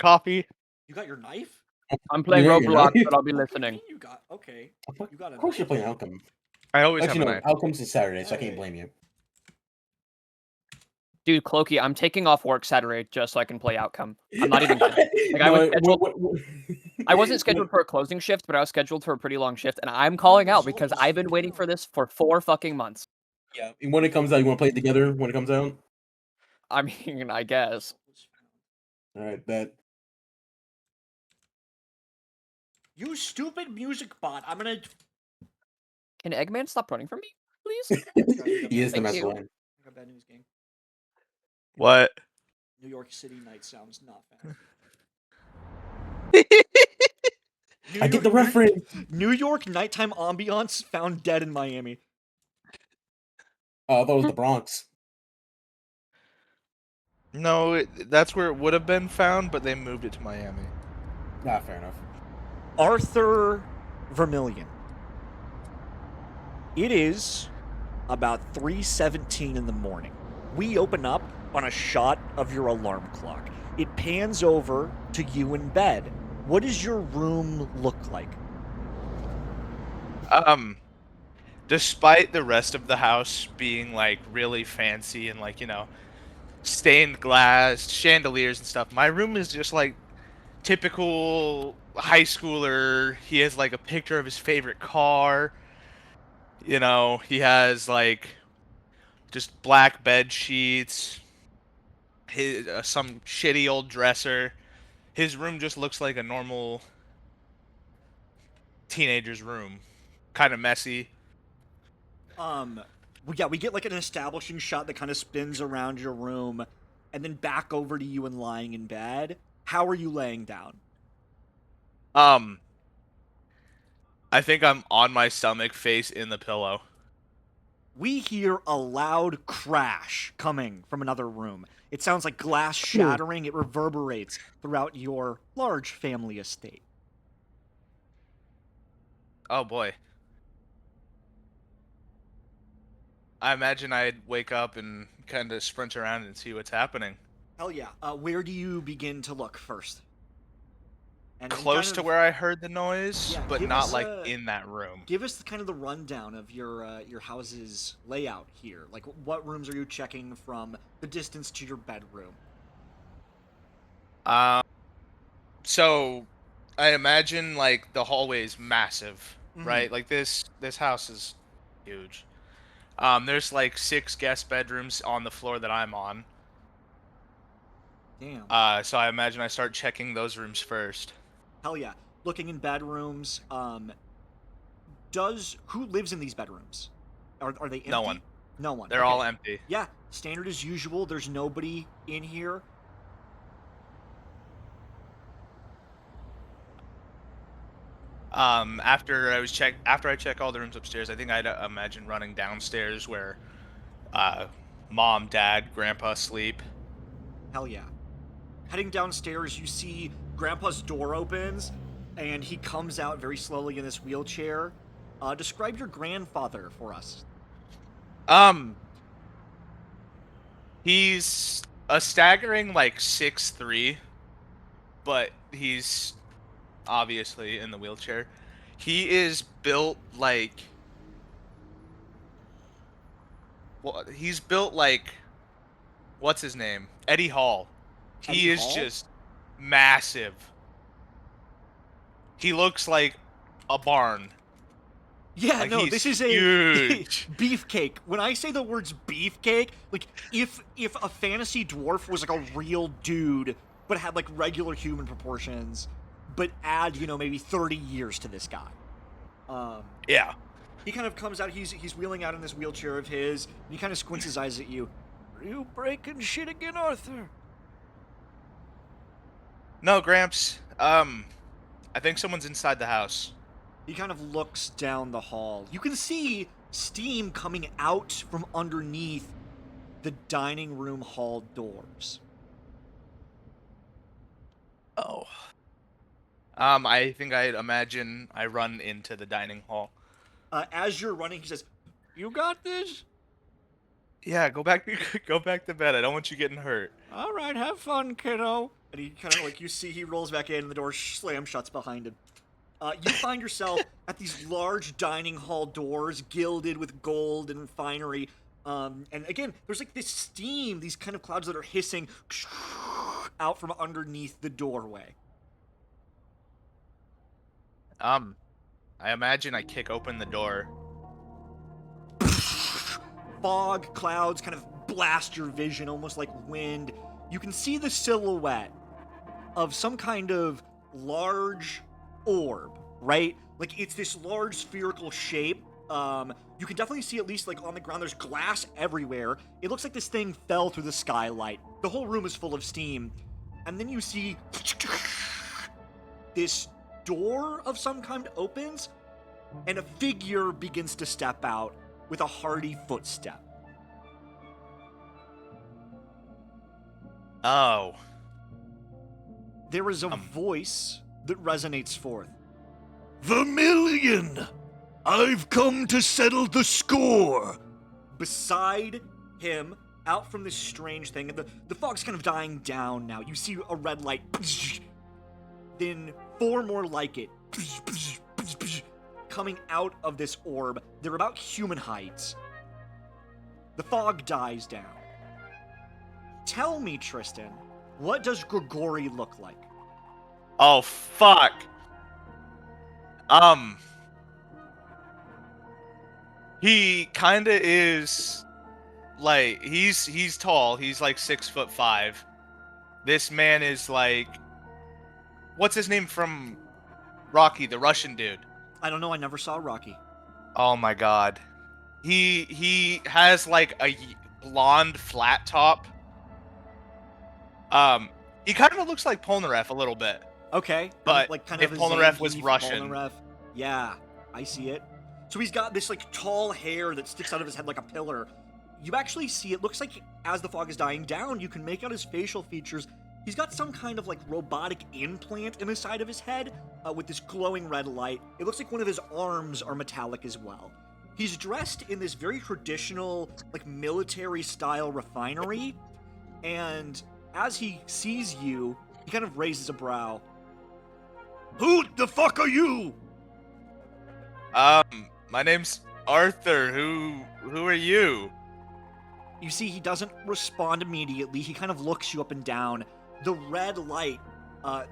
Coffee. You got your knife? I'm playing You got your Roblox, knife? but I'll be What do you listening. mean you got? Okay. You got a Of course you're knife. playing Outcome. I always Actually, have a no. knife. Outcome's is Saturday, so I can't Alright. blame you. Dude, Clokey, I'm taking off work Saturday just so I can play Outcome. I'm not even kidding. Like, I wasn't scheduled for a closing shift, but I was scheduled for a pretty long shift, and I'm calling out because I've been waiting for this for 4 fucking months. Yeah, and when it comes out, you want to play it together when it comes out? I mean, I guess. Alright, bet. You stupid music bot. I'm gonna... Can Eggman stop running from me, please? He is the Thank best you. one. I got bad news, gang. What? New York City night sounds not bad. I get the reference. New York nighttime ambiance found dead in Miami. Oh, that was the Bronx. No, that's where it would have been found, but they moved it to Miami. Ah, fair enough. Arthur Vermillion. It is about 3:17 in the morning. We open up on a shot of your alarm clock. It pans over to you in bed. What does your room look like? Despite the rest of the house being like really fancy and like, you know, stained glass, chandeliers and stuff, my room is just like typical high schooler. He has like a picture of his favorite car. You know, he has like just black bed sheets, his some shitty old dresser. His room just looks like a normal teenager's room, kind of messy. We get like an establishing shot that kind of spins around your room and then back over to you and lying in bed. How are you laying down? I think I'm on my stomach, face in the pillow. We hear a loud crash coming from another room. It sounds like glass shattering. It reverberates throughout your large family estate. Oh boy. I imagine I'd wake up and kind of sprint around and see what's happening. Hell yeah. Where do you begin to look first? And Close to where I heard the noise, Yeah, but give not us like a- in that room. Give us kind of the rundown of your house's layout here. Like, what rooms are you checking from the distance to your bedroom? So I imagine like the hallway is massive, Mhm. right? Like this house is huge. There's like 6 guest bedrooms on the floor that I'm on. Damn. So I imagine I start checking those rooms first. Hell yeah. Looking in bedrooms. Who lives in these bedrooms? Are they empty? No one. No one. They're all empty. Yeah, standard as usual. There's nobody in here. After I check all the rooms upstairs, I think I'd imagine running downstairs where mom, dad, grandpa sleep. Hell yeah. Heading downstairs, you see Grandpa's door opens, and he comes out very slowly in this wheelchair. Describe your grandfather for us. He's a staggering like 6'3", but he's obviously in the wheelchair. He is built like... Well, he's built like... What's his name? Eddie Hall. He is just massive. He looks like a barn. Yeah, Like, no, he's this is a huge. beefcake. When I say the words beefcake, like if a fantasy dwarf was like a real dude but had like regular human proportions, but add, maybe 30 years to this guy. Yeah. He kind of comes out, he's wheeling out in this wheelchair of his, and he kind of squints his eyes at you. Are you breaking shit again, Arthur? No, Gramps. I think someone's inside the house. He kind of looks down the hall. You can see steam coming out from underneath the dining room hall doors. Oh. I think I'd imagine I run into the dining hall. As you're running, he says, "You got this?" Yeah, go back to bed. I don't want you getting hurt. All right, have fun, kiddo. And he kind of like, you see he rolls back in and the door slam shuts behind him. You find yourself at these large dining hall doors gilded with gold and finery. And again, there's like this steam, these kind of clouds that are hissing out from underneath the doorway. I imagine I kick open the door. Fog, clouds kind of blast your vision, almost like wind. You can see the silhouette of some kind of large orb, right? Like, it's this large spherical shape. You can definitely see, at least like on the ground, there's glass everywhere. It looks like this thing fell through the skylight. The whole room is full of steam. And then you see this door of some kind opens, and a figure begins to step out with a hearty footstep. Oh. There is a voice that resonates forth. Vermillion! I've come to settle the score! Beside him, out from this strange thing, and the fog's kind of dying down now. You see a red light. Then 4 more like it. Coming out of this orb. They're about human heights. The fog dies down. Tell me, Tristan, what does Grigori look like? Oh, fuck. He kinda is, like, he's tall. He's like 6'5". This man is like, what's his name from Rocky, the Russian dude? I don't know, I never saw Rocky. Oh my god. He has like a blonde flat top. He kind of looks like Polnareff a little bit. Okay. But like kind if of Polnareff was Russian. Polnareff. Yeah, I see it. So he's got this like tall hair that sticks out of his head like a pillar. You actually see, it looks like as the fog is dying down, you can make out his facial features. He's got some kind of like robotic implant in the side of his head with this glowing red light. It looks like one of his arms are metallic as well. He's dressed in this very traditional, like military style refinery. And as he sees you, he kind of raises a brow. Who the fuck are you? My name's Arthur. Who are you? You see, he doesn't respond immediately. He kind of looks you up and down. The red light,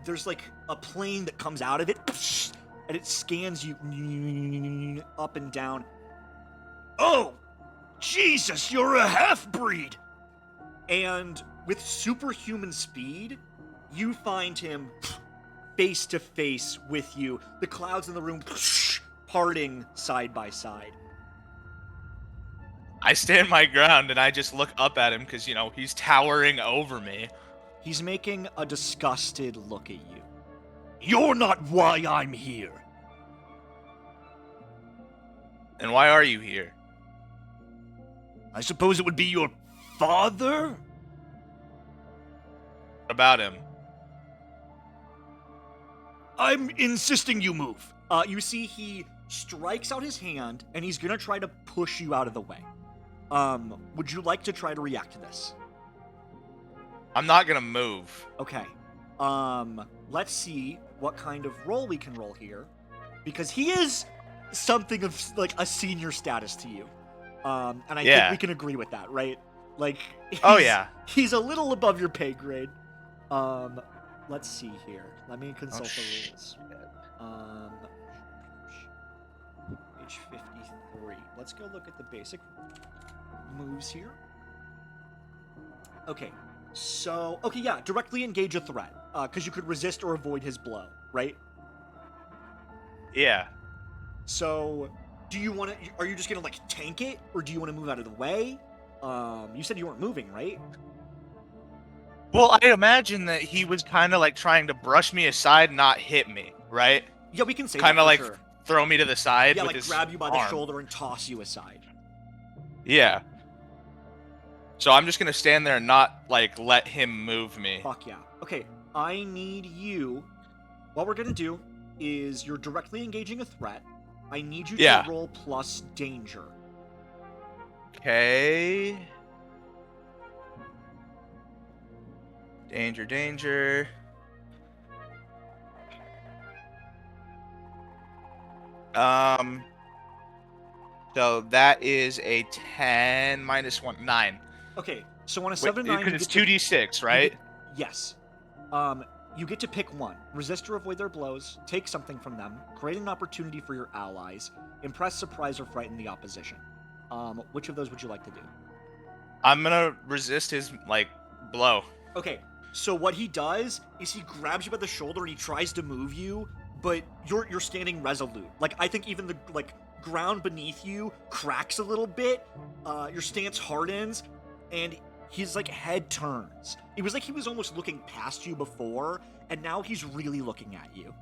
there's like a plane that comes out of it, and it scans you up and down. Oh, Jesus, you're a half-breed! And with superhuman speed, you find him face to face with you. The clouds in the room parting side by side. I stand my ground and I just look up at him because, you know, he's towering over me. He's making a disgusted look at you. You're not why I'm here. And why are you here? I suppose it would be your father? What about him? I'm insisting you move. You see he strikes out his hand, and he's gonna try to push you out of the way. Would you like to try to react to this? I'm not gonna move. Okay. Let's see what kind of roll we can roll here. Because he is something of, like, a senior status to you. And I think we can agree with that, right? Like, Oh, yeah. He's a little above your pay grade. Let's see here. Let me consult the rules. Page 53. Let's go look at the basic moves here. Okay, so... Okay, yeah, directly engage a threat. Because you could resist or avoid his blow, right? Yeah. So, do you want to... Are you just going to, like, tank it? Or do you want to move out of the way? You said you weren't moving, right? Well, I imagine that he was kind of like trying to brush me aside, not hit me, right? Yeah, we can say Kind that of for like sure. throw me to the side Yeah, with like his grab you by the arm. shoulder and toss you aside. Yeah. So I'm just gonna stand there and not like let him move me. Fuck yeah. Okay, I need you. What we're gonna do is you're directly engaging a threat. I need you to roll plus danger. Okay. Danger, danger. So that is a 10 minus 1, 9. Okay, so on a Wait, 7 to 9, because you it's get to 2d6, you right? get- yes. You get to pick one. Resist or avoid their blows, take something from them, create an opportunity for your allies, impress, surprise, or frighten the opposition. Which of those would you like to do? I'm gonna resist his, like, blow. Okay, so what he does is he grabs you by the shoulder and he tries to move you, but you're standing resolute. Like, I think even the ground beneath you cracks a little bit. Your stance hardens, and his head turns. It was like he was almost looking past you before, and now he's really looking at you.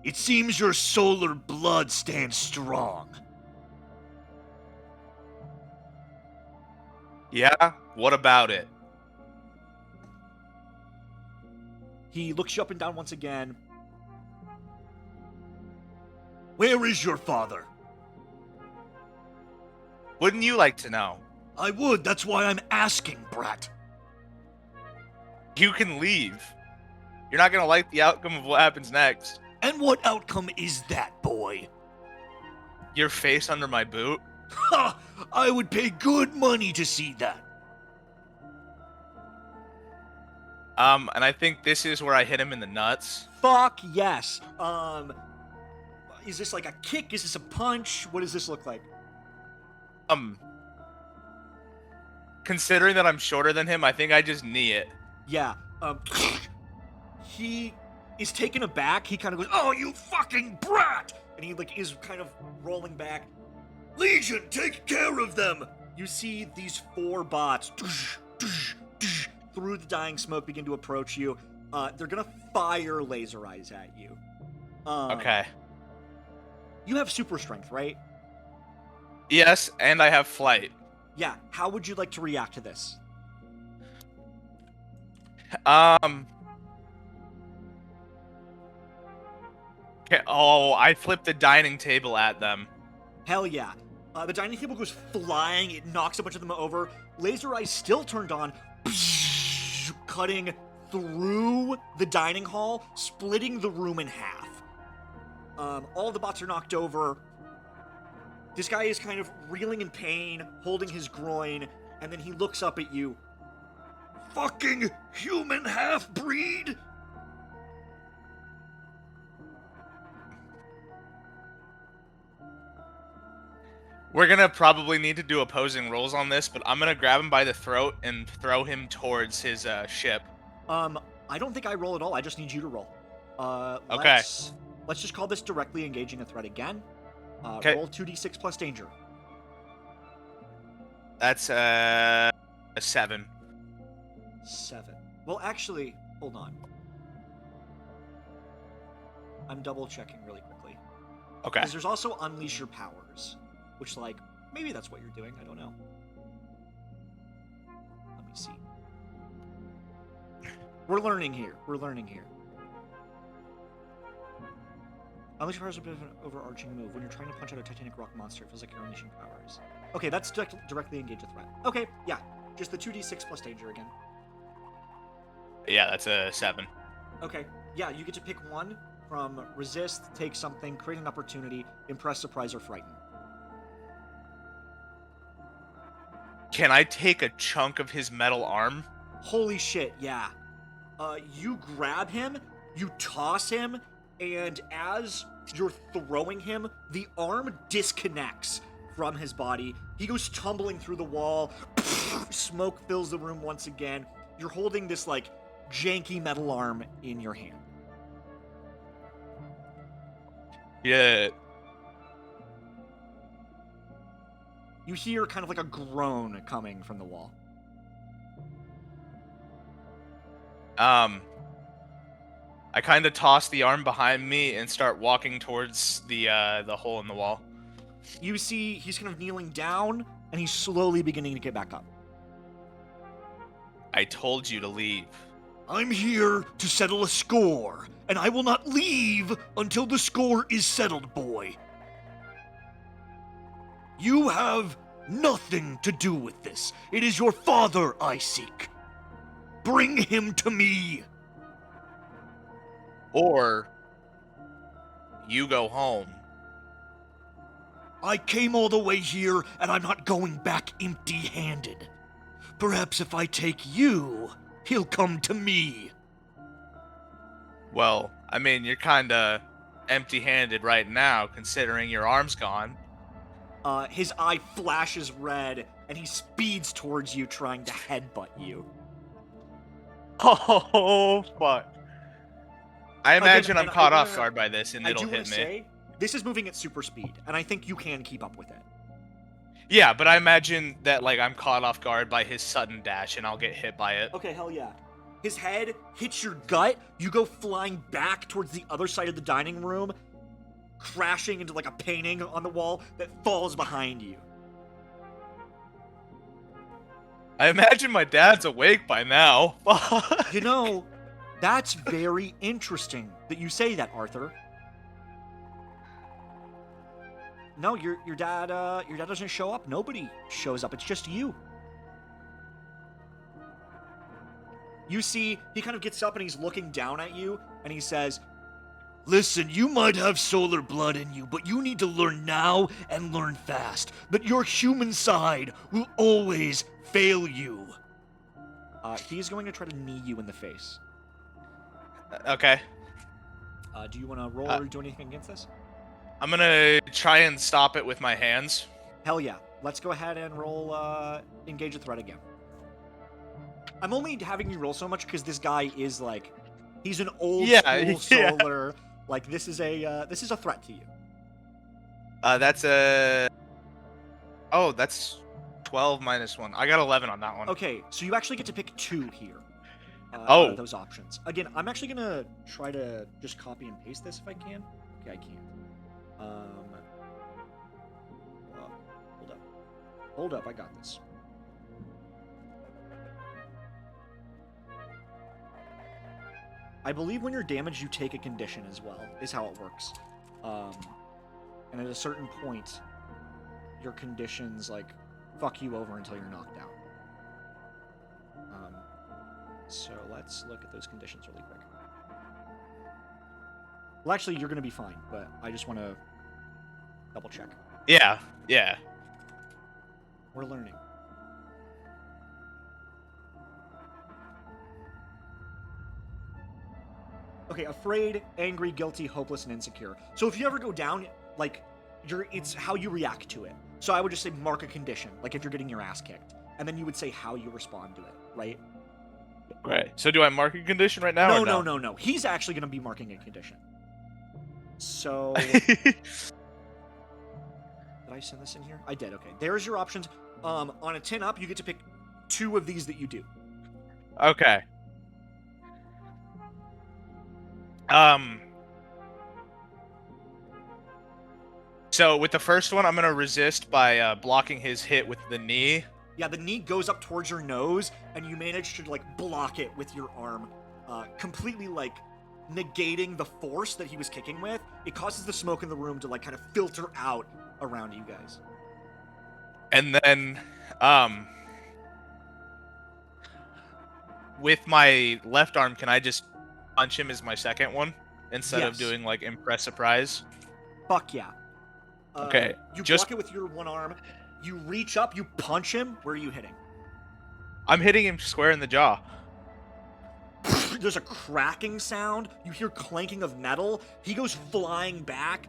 It seems your solar blood stands strong. Yeah? What about it? He looks you up and down once again. Where is your father? Wouldn't you like to know? I would, that's why I'm asking, brat. You can leave. You're not gonna like the outcome of what happens next. And what outcome is that, boy? Your face under my boot? Ha! I would pay good money to see that. And I think this is where I hit him in the nuts. Fuck yes. Is this like a kick? Is this a punch? What does this look like? Considering that I'm shorter than him, I think I just knee it. Yeah. He is taken aback. He kind of goes, "Oh, you fucking brat!" And he is kind of rolling back. Legion, take care of them. You see these 4 bots through the dying smoke begin to approach you. They're gonna fire laser eyes at you. Okay. You have super strength, right? Yes, and I have flight. Yeah. How would you like to react to this? Okay. Oh, I flipped the dining table at them. Hell yeah. The dining table goes flying. It knocks a bunch of them over. Laser eyes still turned on, cutting through the dining hall, splitting the room in half. All the bots are knocked over. This guy is kind of reeling in pain, holding his groin, and then he looks up at you. Fucking human half-breed! We're gonna probably need to do opposing rolls on this, but I'm gonna grab him by the throat and throw him towards his ship. I don't think I roll at all. I just need you to roll. Okay. Let's just call this directly engaging a threat again. Okay. Roll 2d6 plus danger. That's a 7. 7. Well, actually, hold on. I'm double checking really quickly. Okay. Because there's also unleash your powers, which maybe that's what you're doing. I don't know. Let me see. We're learning here. Unleash powers is a bit of an overarching move. When you're trying to punch out a titanic rock monster, it feels like you're unleashing powers. Okay, that's directly engage a threat. Okay, yeah. Just the 2d6 plus danger again. Yeah, that's a 7. Okay, yeah, you get to pick one from resist, take something, create an opportunity, impress, surprise, or frighten. Can I take a chunk of his metal arm? Holy shit, yeah. You grab him, you toss him, and as you're throwing him, the arm disconnects from his body. He goes tumbling through the wall. Smoke fills the room once again. You're holding this, janky metal arm in your hand. Yeah. You hear kind of a groan coming from the wall. I kind of toss the arm behind me and start walking towards the hole in the wall. You see he's kind of kneeling down, and he's slowly beginning to get back up. I told you to leave. I'm here to settle a score, and I will not leave until the score is settled, boy. You have nothing to do with this. It is your father I seek. Bring him to me! Or you go home. I came all the way here, and I'm not going back empty-handed. Perhaps if I take you, he'll come to me. Well, I mean, you're kinda empty-handed right now, considering your arm's gone. His eye flashes red, and he speeds towards you, trying to headbutt you. Oh, fuck. I imagine Again, I'm caught off guard by this, and I it'll do want hit to me. say, this is moving at super speed, and I think you can keep up with it. Yeah, but I imagine that, like, I'm caught off guard by his sudden dash, and I'll get hit by it. Okay, hell yeah. His head hits your gut, you go flying back towards the other side of the dining room, crashing into like a painting on the wall that falls behind you. I imagine my dad's awake by now. You know, that's very interesting that you say that, Arthur. No, your dad doesn't show up. Nobody shows up. It's just you. You see, he kind of gets up and he's looking down at you, and he says, "Listen, you might have solar blood in you, but you need to learn now and learn fast. That your human side will always fail you." He's going to try to knee you in the face. Okay. Do you want to roll or do anything against this? I'm gonna try and stop it with my hands. Hell yeah. Let's go ahead and roll engage the threat again. I'm only having you roll so much because this guy is like, he's an old school solar. Like this is a threat to you. That's a... Oh, that's 12 minus 1. I got 11 on that one. Okay, so you actually get to pick 2 here. Oh. Out of those options. Again, I'm actually gonna try to just copy and paste this if I can. Okay, I can't. Hold up, I got this. I believe when you're damaged, you take a condition as well, is how it works. And at a certain point, your conditions, like, fuck you over until you're knocked out. So let's look at those conditions really quick. Well, actually, you're going to be fine, but I just want to double check. Yeah. We're learning. Okay, afraid, angry, guilty, hopeless, and insecure. So if you ever go down, like, it's how you react to it. So I would just say mark a condition, like if you're getting your ass kicked. And then you would say how you respond to it, right? Right. So do I mark a condition right now? No. He's actually going to be marking a condition. So... Did I send this in here? I did, okay. There's your options. On a 10 up, you get to pick 2 of these that you do. Okay. So with the first one, I'm gonna resist by blocking his hit with the knee. Yeah, the knee goes up towards your nose, and you manage to, like, block it with your arm, completely, like, negating the force that he was kicking with. It causes the smoke in the room to, like, kind of filter out around you guys. And then, with my left arm, can I just punch him as my second one instead of doing, like, impress surprise? Fuck yeah. Okay. You block it with your one arm. You reach up, you punch him. Where are you hitting? I'm hitting him square in the jaw. There's a cracking sound. You hear clanking of metal. He goes flying back.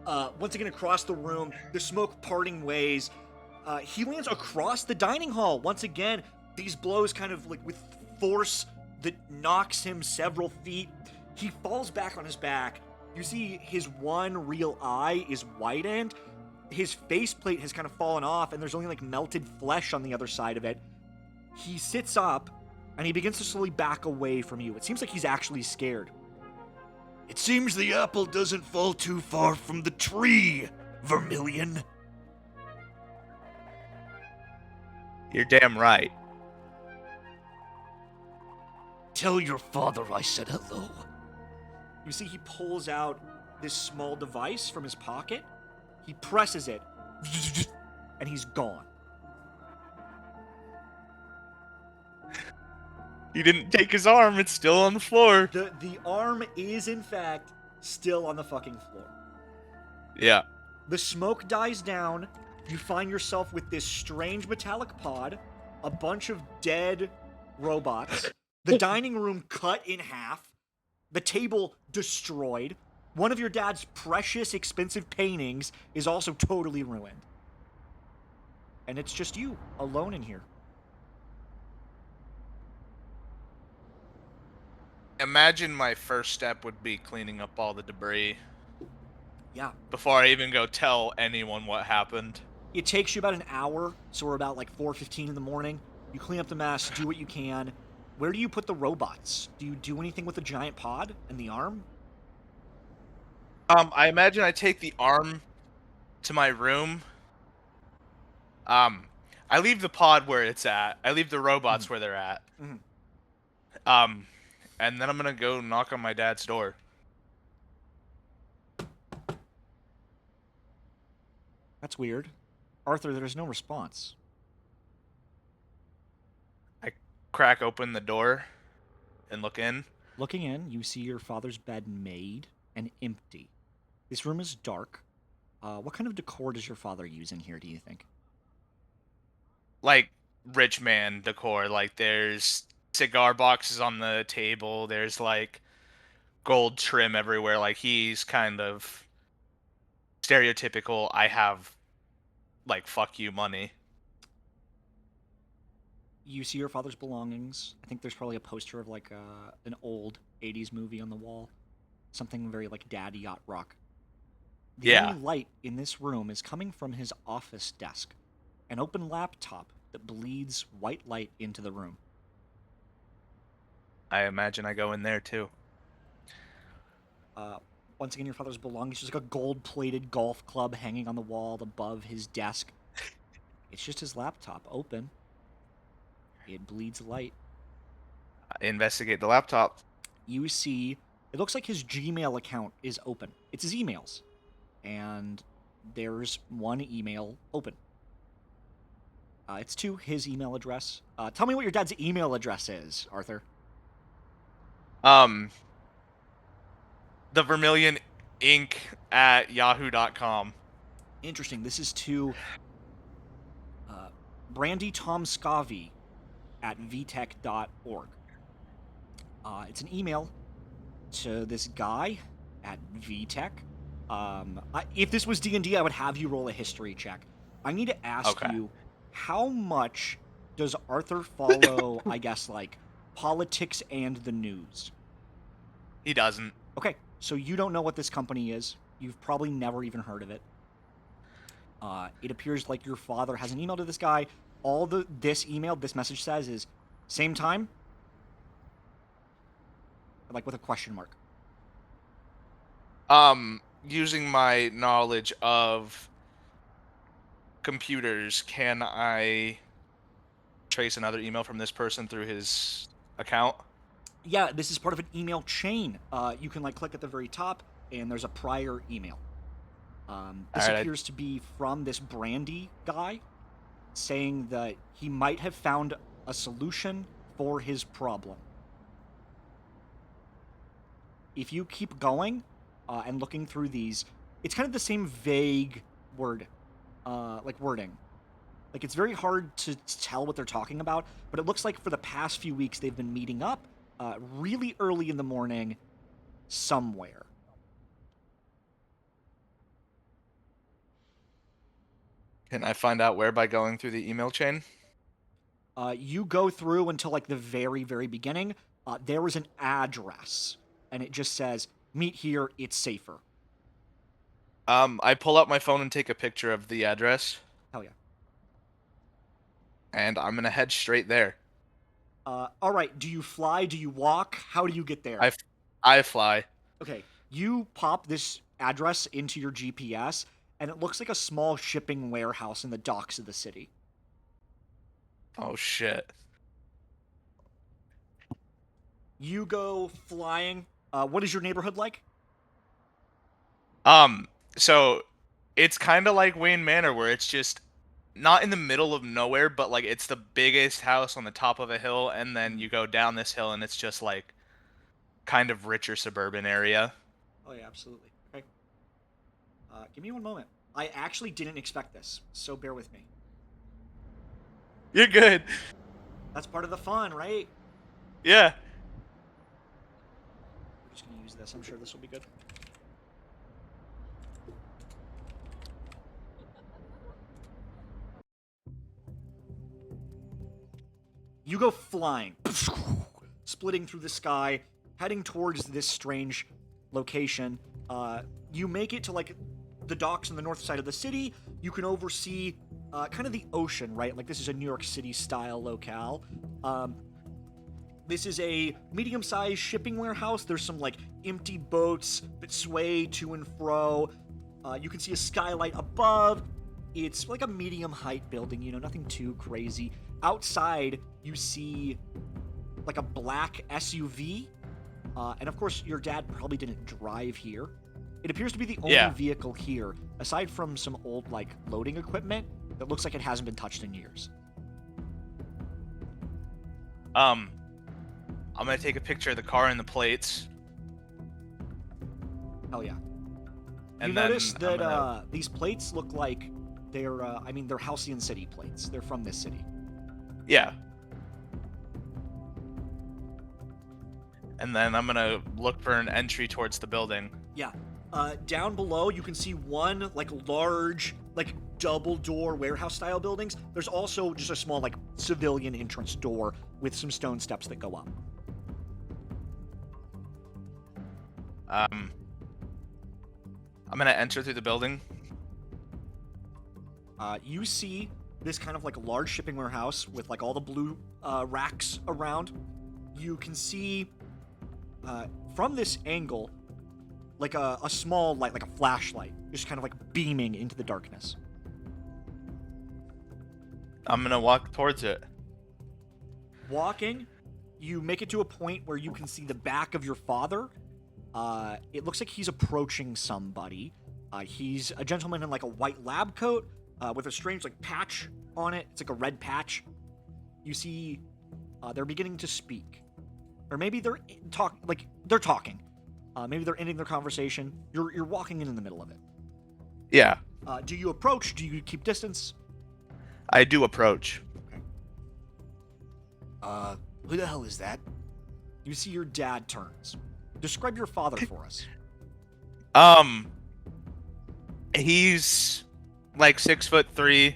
Once again across the room. The smoke parting ways. He lands across the dining hall. Once again, these blows kind of like with force that knocks him several feet. He falls back on his back. You see his one real eye is widened. His faceplate has kind of fallen off, and there's only like melted flesh on the other side of it. He sits up, and he begins to slowly back away from you. It seems like he's actually scared. "It seems the apple doesn't fall too far from the tree, Vermillion." You're damn right. "Tell your father I said hello." You see he pulls out this small device from his pocket. He presses it, and he's gone. He didn't take his arm. It's still on the floor. The arm is in fact still on the fucking floor. Yeah. The smoke dies down. You find yourself with this strange metallic pod, a bunch of dead robots, the dining room cut in half, the table destroyed. One of your dad's precious, expensive paintings is also totally ruined. And it's just you, alone in here. Imagine my first step would be cleaning up all the debris. Yeah. Before I even go tell anyone what happened. It takes you about an hour, so we're about like 4:15 in the morning. You clean up the mess, do what you can. Where do you put the robots? Do you do anything with the giant pod and the arm? I imagine I take the arm to my room. I leave the pod where it's at. I leave the robots where they're at. Mhm. And then I'm gonna go knock on my dad's door. That's weird. Arthur, there's no response. I crack open the door and look in. Looking in, you see your father's bed made and empty. This room is dark. What kind of decor does your father use in here, do you think? Like rich man decor. Like there's cigar boxes on the table. There's like gold trim everywhere. Like he's kind of stereotypical. I have like fuck you money. You see your father's belongings. I think there's probably a poster of like an old 80s movie on the wall. Something very like Daddy Yacht Rock. The Yeah. only light in this room is coming from his office desk. An open laptop that bleeds white light into the room. I imagine I go in there too. Once again, your father's belongings. There's like a gold-plated golf club hanging on the wall above his desk. It's just his laptop, open. It bleeds light. I investigate the laptop. You see, it looks like his Gmail account is open. It's his emails. And there's one email open. It's to his email address. Tell me what your dad's email address is, Arthur. The Vermillion Inc. at yahoo.com. Interesting. This is to Brandy Tom Scovey at vtech.org. It's an email to this guy at VTech. If this was D&D, I would have you roll a history check. I need to ask you, how much does Arthur follow, I guess, like, politics and the news? He doesn't. Okay, so you don't know what this company is. You've probably never even heard of it. It appears like your father has an email to this guy. All this message says is, same time, like with a question mark. Using my knowledge of computers, can I trace another email from this person through his account? Yeah, this is part of an email chain. You can like click at the very top, and there's a prior email. This appears to be from this Brandy guy, saying that he might have found a solution for his problem. If you keep going and looking through these, it's kind of the same vague wording. Like, it's very hard to tell what they're talking about, but it looks like for the past few weeks they've been meeting up really early in the morning somewhere. Can I find out where by going through the email chain? You go through until like the very, very beginning. There is an address, and it just says, meet here, it's safer. I pull out my phone and take a picture of the address. Hell yeah. And I'm gonna head straight there. All right, do you fly? Do you walk? How do you get there? I fly. Okay, you pop this address into your GPS, and it looks like a small shipping warehouse in the docks of the city. Oh, shit. You go flying. What is your neighborhood like? So it's kind of like Wayne Manor, where it's just not in the middle of nowhere, but like it's the biggest house on the top of a hill, and then you go down this hill, and it's just like kind of richer suburban area. Oh yeah, absolutely. Okay. Give me one moment. I actually didn't expect this, so bear with me. You're good. That's part of the fun, right? Yeah. We're just gonna use this. I'm sure this will be good. You go flying, splitting through the sky, heading towards this strange location. You make it to like the docks on the north side of the city. You can oversee kind of the ocean, right? Like this is a New York City style locale. This is a medium-sized shipping warehouse. There's some like empty boats that sway to and fro. You can see a skylight above. It's like a medium height building, you know, nothing too crazy. Outside, you see like a black SUV. And of course, your dad probably didn't drive here. It appears to be the only vehicle here, aside from some old like loading equipment that looks like it hasn't been touched in years. I'm gonna take a picture of the car and the plates. Oh yeah. And you then notice that these plates look like they're, I mean, they're Halcyon City plates. They're from this city. Yeah. And then I'm gonna look for an entry towards the building. Yeah. Down below, you can see one, like, large, like, double-door warehouse-style buildings. There's also just a small, like, civilian entrance door with some stone steps that go up. I'm gonna enter through the building. You see this kind of, like, large shipping warehouse with, like, all the blue racks around. You can see, from this angle, like a small light, like a flashlight, just kind of like beaming into the darkness. I'm gonna walk towards it. Walking, you make it to a point where you can see the back of your father. It looks like he's approaching somebody. He's a gentleman in like a white lab coat with a strange like patch on it. It's like a red patch. You see, they're beginning to speak, or maybe they're talking. Maybe they're ending their conversation. You're walking in the middle of it. Yeah. Do you approach? Do you keep distance? I do approach. Okay. Who the hell is that? You see your dad turns. Describe your father for us. He's like 6'3".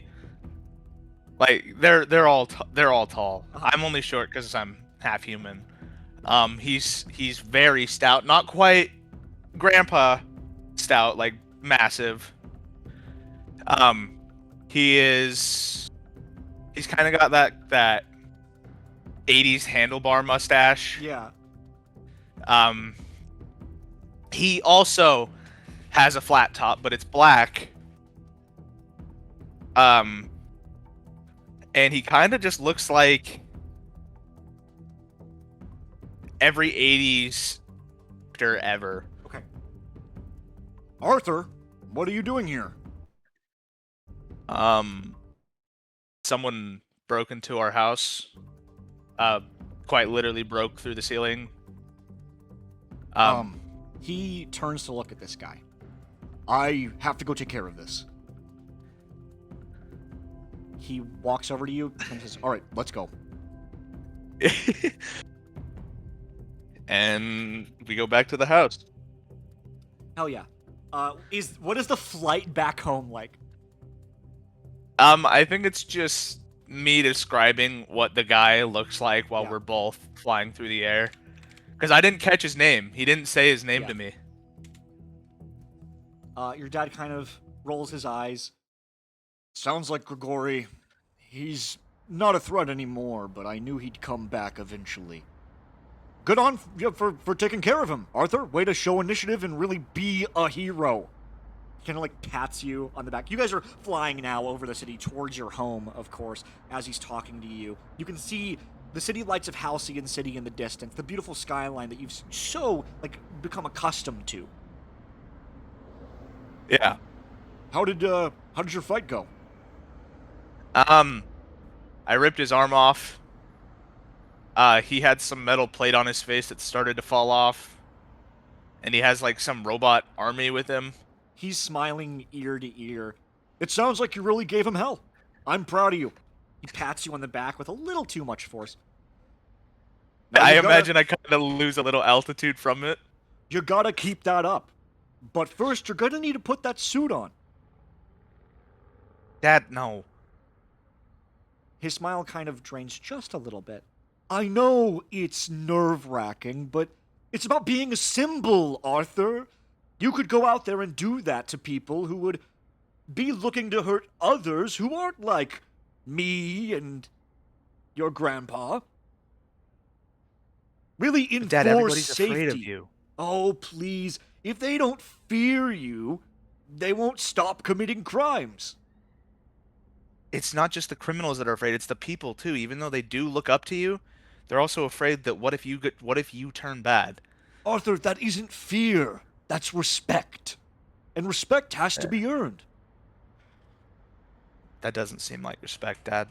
Like they're all tall. Uh-huh. I'm only short because I'm half human. He's very stout, not quite grandpa stout, like massive. He's kind of got that 80s handlebar mustache. Yeah. He also has a flat top, but it's black. And he kind of just looks like every 80s actor ever. Okay. Arthur, what are you doing here? Someone broke into our house. Quite literally broke through the ceiling. He turns to look at this guy. I have to go take care of this. He walks over to you and says, "All right, let's go." And we go back to the house. Hell yeah. What is the flight back home like? I think it's just me describing what the guy looks like while we're both flying through the air. Because I didn't catch his name. He didn't say his name to me. Your dad kind of rolls his eyes. Sounds like Grigori. He's not a threat anymore, but I knew he'd come back eventually. Good on for taking care of him, Arthur. Way to show initiative and really be a hero. He kind of like pats you on the back. You guys are flying now over the city towards your home, of course, as he's talking to you. You can see the city lights of Halcyon City in the distance, the beautiful skyline that you've so like become accustomed to. Yeah. How did your fight go? I ripped his arm off. He had some metal plate on his face that started to fall off. And he has like some robot army with him. He's smiling ear to ear. It sounds like you really gave him hell. I'm proud of you. He pats you on the back with a little too much force. Now I imagine I kind of lose a little altitude from it. You gotta keep that up. But first, you're gonna need to put that suit on. Dad, no. His smile kind of drains just a little bit. I know it's nerve-wracking, but it's about being a symbol, Arthur. You could go out there and do that to people who would be looking to hurt others who aren't like me and your grandpa. Really enforce Dad, everybody's safety. afraid of you. Oh, please. If they don't fear you, they won't stop committing crimes. It's not just the criminals that are afraid, it's the people too. Even though they do look up to you, they're also afraid that what if you turn bad? Arthur, that isn't fear. That's respect. And respect has to be earned. That doesn't seem like respect, Dad.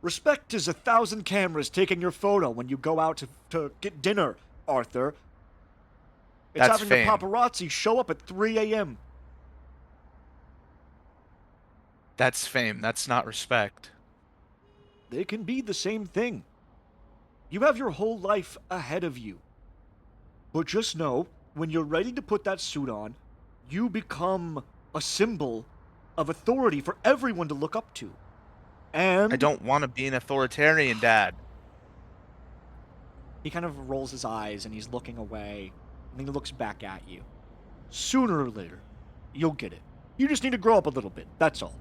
Respect is 1,000 cameras taking your photo when you go out to get dinner, Arthur. It's That's having fame. the paparazzi show up at 3 a.m. That's fame. That's not respect. They can be the same thing. You have your whole life ahead of you. But just know, when you're ready to put that suit on, you become a symbol of authority for everyone to look up to. And I don't want to be an authoritarian, Dad. he kind of rolls his eyes and he's looking away, and then he looks back at you. Sooner or later, you'll get it. You just need to grow up a little bit, that's all.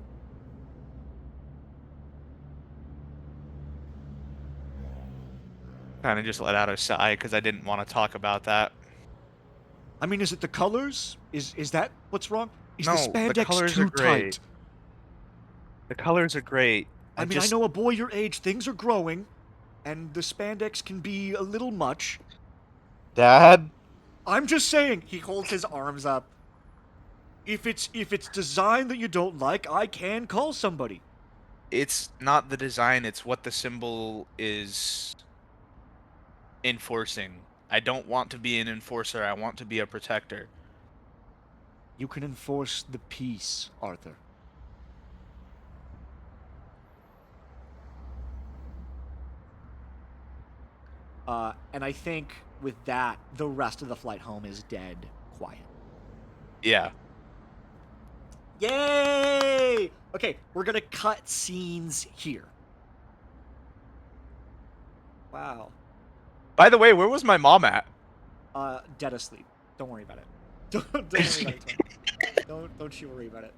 Kind of just let out a sigh because I didn't want to talk about that. I mean, is it the colors? Is that what's wrong? Is No, the the spandex colors too are great. tight? The colors are great. I mean, I know a boy your age, things are growing, and the spandex can be a little much. Dad? I'm just saying, he holds his arms up. If it's design that you don't like, I can call somebody. It's not the design, it's what the symbol is enforcing. I don't want to be an enforcer, I want to be a protector. You can enforce the peace, Arthur. And I think with that, the rest of the flight home is dead quiet. Yeah. Yay! Okay, we're gonna cut scenes here. Wow. By the way, where was my mom at? Dead asleep. Don't worry about it. Don't worry about it, Tom. Don't you worry about it.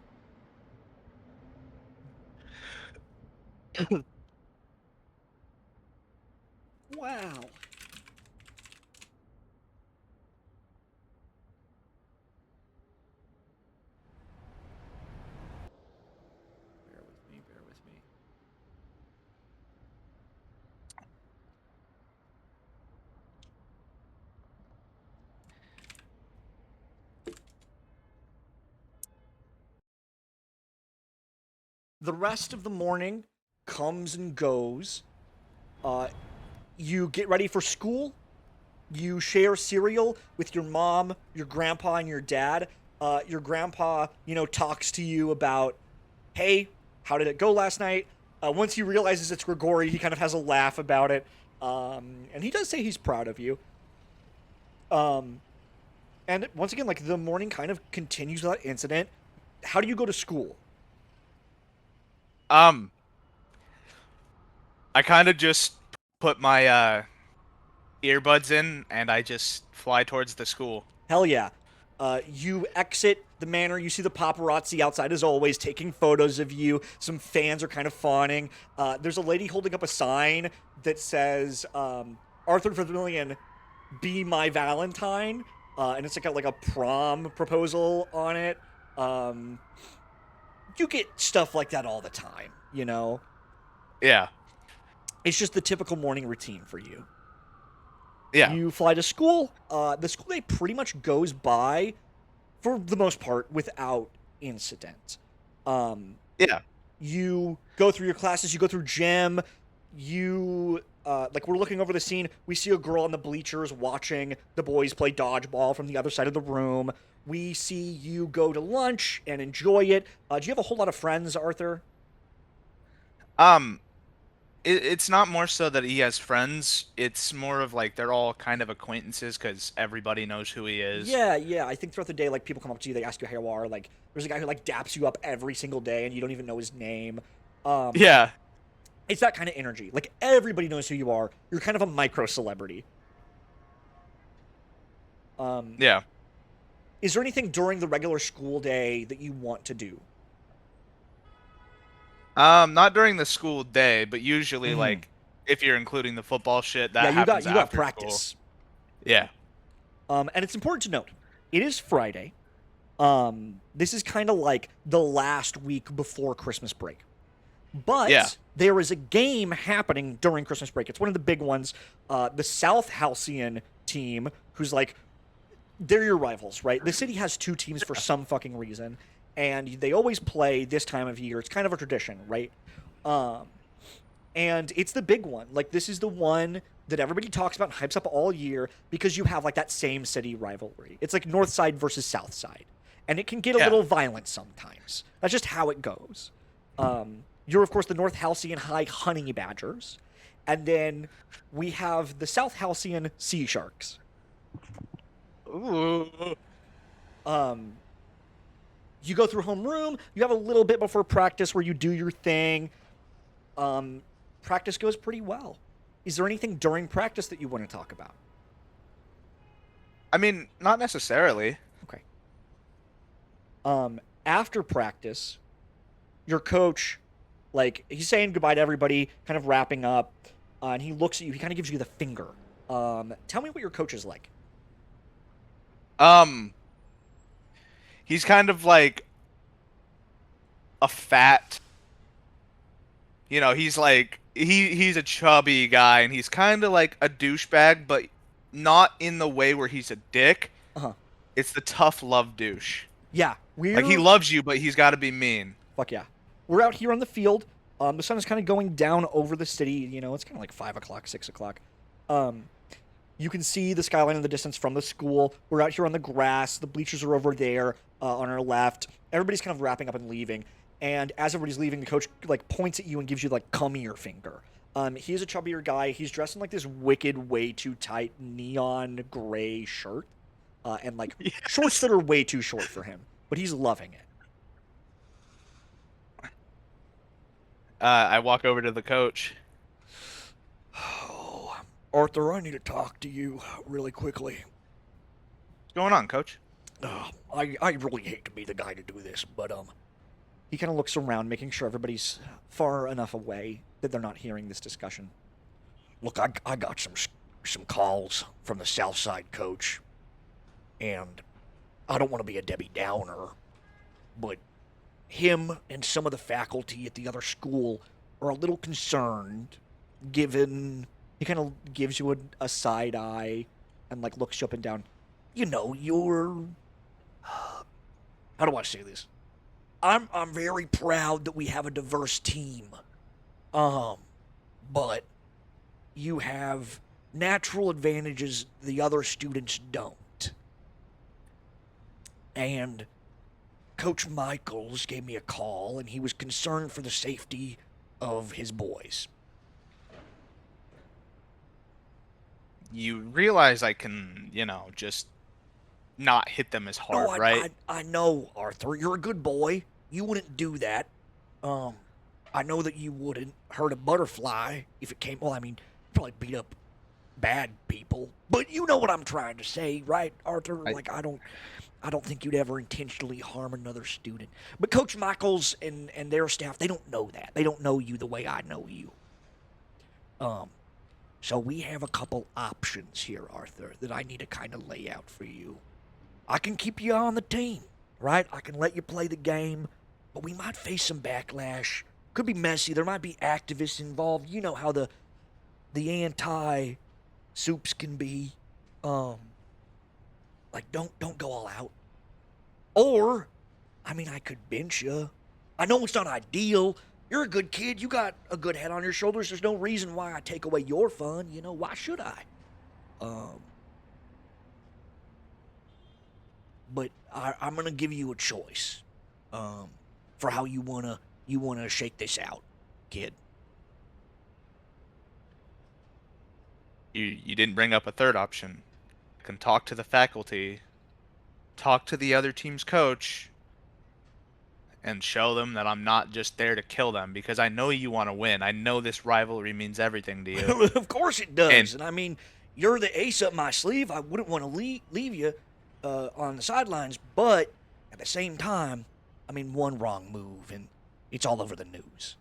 Wow. Bear with me. The rest of the morning comes and goes. You get ready for school. You share cereal with your mom, your grandpa, and your dad. Your grandpa, talks to you about, hey, how did it go last night? Once he realizes it's Grigori, he kind of has a laugh about it. And he does say he's proud of you. And once again, like, the morning kind of continues without incident. How do you go to school? I kind of just put my earbuds in and I just fly towards the school. Hell yeah. You exit the manor. You see the paparazzi outside as always, taking photos of you. Some fans are kind of fawning. There's a lady holding up a sign that says, Arthur Vermillion, be my Valentine. And it's like a prom proposal on it. You get stuff like that all the time, Yeah. It's just the typical morning routine for you. Yeah. You fly to school. The school day pretty much goes by, for the most part, without incident. Yeah. You go through your classes, you go through gym, like we're looking over the scene, we see a girl on the bleachers watching the boys play dodgeball from the other side of the room. We see you go to lunch and enjoy it. Do you have a whole lot of friends, Arthur? Um, it's not more so that he has friends. It's more of like they're all kind of acquaintances because everybody knows who he is. Yeah. I think throughout the day, like people come up to you, they ask you how you are. Like there's a guy who like daps you up every single day, and you don't even know his name. Um, Yeah, it's that kind of energy. Like everybody knows who you are. You're kind of a micro celebrity. Um, yeah. is there anything during the regular school day that you want to do? Not during the school day, but usually Mhm. like if you're including the football shit, Yeah, that happens you got after school. practice. Yeah. And it's important to note, it is Friday. This is kind of like the last week before Christmas break. Yeah. But there is a game happening during Christmas break. It's one of the big ones. The South Halcyon team, who's like, they're your rivals, right? The city has two teams for some fucking reason, and they always play this time of year. It's kind of a tradition, right? Um, and it's the big one. Like, this is the one that everybody talks about and hypes up all year because you have like that same city rivalry. It's like North Side versus South Side, and it can get a Yeah. little violent sometimes. That's just how it goes. You're of course the North Halcyon High Honey Badgers, and then we have the South Halcyon Sea Sharks. Ooh. Um, you go through homeroom. You have a little bit before practice where you do your thing. Practice goes pretty well. Is there anything during practice that you want to talk about? I mean, not necessarily. Okay. After practice, your coach, like, he's saying goodbye to everybody, kind of wrapping up, and he looks at you. He kind of gives you the finger. Tell me what your coach is like. Um, he's kind of like a fat. You know, he's like he's a chubby guy, and he's kind of like a douchebag, but not in the way where he's a dick. Uh-huh. It's the tough love douche. Yeah, Like he loves you, but he's got to be mean. Fuck yeah. We're out here on the field. The sun is kind of going down over the city. You know, it's kind of like 5 o'clock, 6 o'clock. You can see the skyline in the distance from the school. We're out here on the grass. The bleachers are over there on our left. Everybody's kind of wrapping up and leaving. And as everybody's leaving, the coach like points at you and gives you like come here finger. He is a chubbier guy. He's dressed in like this wicked, way too tight neon gray shirt, and like shorts that are way too short for him. But he's loving it. I walk over to the coach. Oh, Arthur, I need to talk to you really quickly. What's going on, coach? I really hate to be the guy to do this, but he kind of looks around, making sure everybody's far enough away that they're not hearing this discussion. Look, I got some calls from the South Side coach, and I don't want to be a Debbie Downer, but him and some of the faculty at the other school are a little concerned, given he kind of gives you a side eye and like looks you up and down. You know, you're how do I say this? I'm very proud that we have a diverse team. But you have natural advantages the other students don't. And Coach Michaels gave me a call, and he was concerned for the safety of his boys. You realize I can, just not hit them as hard, right? I know, Arthur. You're a good boy. You wouldn't do that. I know that you wouldn't hurt a butterfly if it came. Well, I mean, probably beat up bad people. But you know what I'm trying to say, right, Arthur? Like, I don't think you'd ever intentionally harm another student. But Coach Michaels and their staff, they don't know that. They don't know you the way I know you. So we have a couple options here, Arthur, that I need to kind of lay out for you. I can keep you on the team, right? I can let you play the game, but we might face some backlash. Could be messy. There might be activists involved. You know how the anti-soups can be. Like, don't go all out. Or, I mean, I could bench you. I know it's not ideal, You're a good kid. You got a good head on your shoulders. There's no reason why I take away your fun. Why should I? But I'm gonna give you a choice, for how you wanna shake this out, kid. You didn't bring up a third option. I can talk to the faculty, talk to the other team's coach, and show them that I'm not just there to kill them, because I know you want to win. I know this rivalry means everything to you. Of course it does. And I mean, you're the ace up my sleeve. I wouldn't want to leave you on the sidelines, but at the same time, I mean, one wrong move and it's all over the news.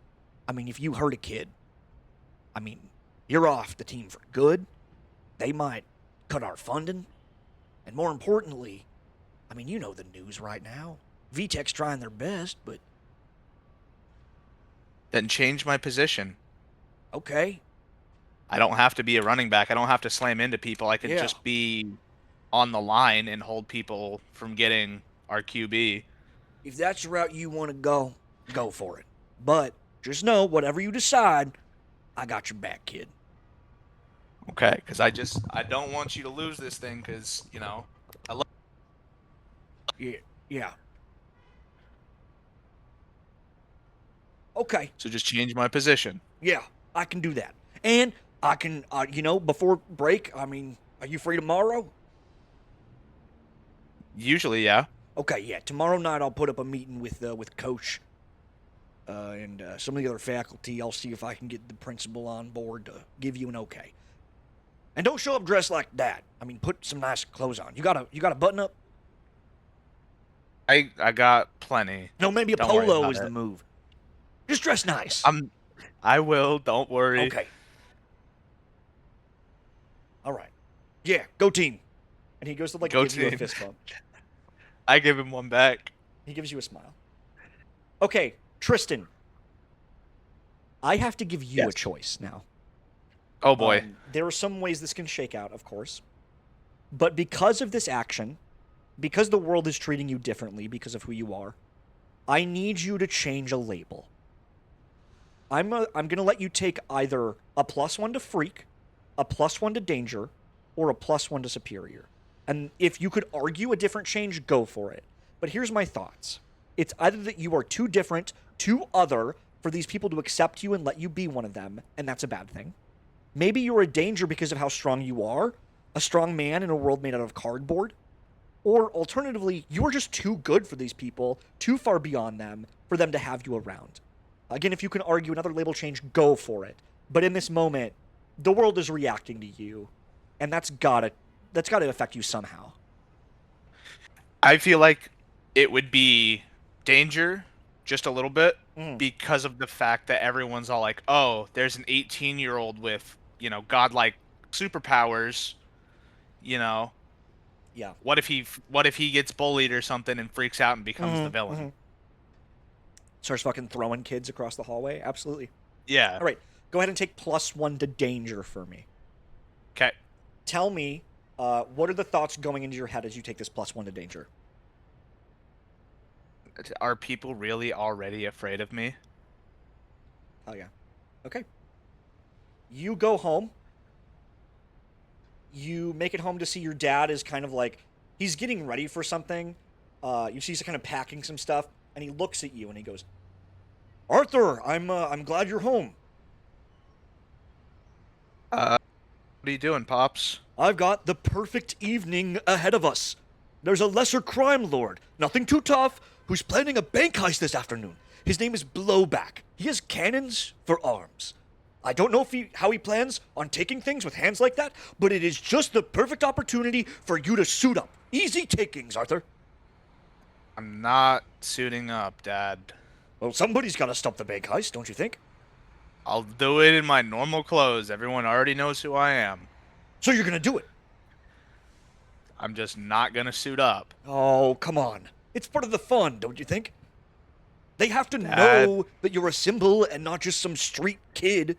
I mean, if you hurt a kid, I mean, you're off the team for good. They might cut our funding. And more importantly, I mean, you know the news right now. VTech's trying their best, but... Then change my position. Okay. I don't have to be a running back. I don't have to slam into people. I can just be on the line and hold people from getting our QB. If that's the route you want to go for it. But just know, whatever you decide, I got your back, kid. Okay, because I don't want you to lose this thing, because, I love... Yeah. Okay. So just change my position. Yeah, I can do that. And I can, before break, I mean, are you free tomorrow? Usually, yeah. Okay, yeah. Tomorrow night I'll put up a meeting with Coach and some of the other faculty. I'll see if I can get the principal on board to give you an okay. And don't show up dressed like that. I mean, put some nice clothes on. You got a button up? I got plenty. No, maybe a Don't worry polo about is it. the move. Just dress nice. I will. Don't worry. Okay. All right. Yeah, go team. And he goes to Go give you a team. fist bump. I give him one back. He gives you a smile. Okay, Tristan. I have to give you a choice now. Oh boy. There are some ways this can shake out, of course. But because of this action, because the world is treating you differently because of who you are, I need you to change a label. I'm going to let you take either a +1 to freak, a +1 to danger, or a +1 to superior. And if you could argue a different change, go for it. But here's my thoughts. It's either that you are too different, too other, for these people to accept you and let you be one of them, and that's a bad thing. Maybe you're a danger because of how strong you are, a strong man in a world made out of cardboard. Or alternatively, you are just too good for these people, too far beyond them, for them to have you around. Again, if you can argue another label change, go for it. But in this moment, the world is reacting to you, and that's gotta affect you somehow. I feel like it would be danger, just a little bit, Mm. because of the fact that everyone's all like, oh, there's an 18-year-old with, godlike superpowers, Yeah. What if he gets bullied or something and freaks out and becomes the villain? Mm-hmm. Starts fucking throwing kids across the hallway? Absolutely. Yeah. All right. Go ahead and take +1 to danger for me. Okay. Tell me, what are the thoughts going into your head as you take this +1 to danger? Are people really already afraid of me? Oh, yeah. Okay. You go home. You make it home to see your dad is kind of like, he's getting ready for something. You see he's kind of packing some stuff, and he looks at you and he goes, Arthur, I'm glad you're home. What are you doing, Pops? I've got the perfect evening ahead of us. There's a lesser crime lord, nothing too tough, who's planning a bank heist this afternoon. His name is Blowback. He has cannons for arms. I don't know how he plans on taking things with hands like that, but it is just the perfect opportunity for you to suit up. Easy takings, Arthur. I'm not suiting up, Dad. Well, somebody's got to stop the bank heist, don't you think? I'll do it in my normal clothes. Everyone already knows who I am. So you're going to do it? I'm just not going to suit up. Oh, come on. It's part of the fun, don't you think? They have to Dad. know that you're a symbol and not just some street kid.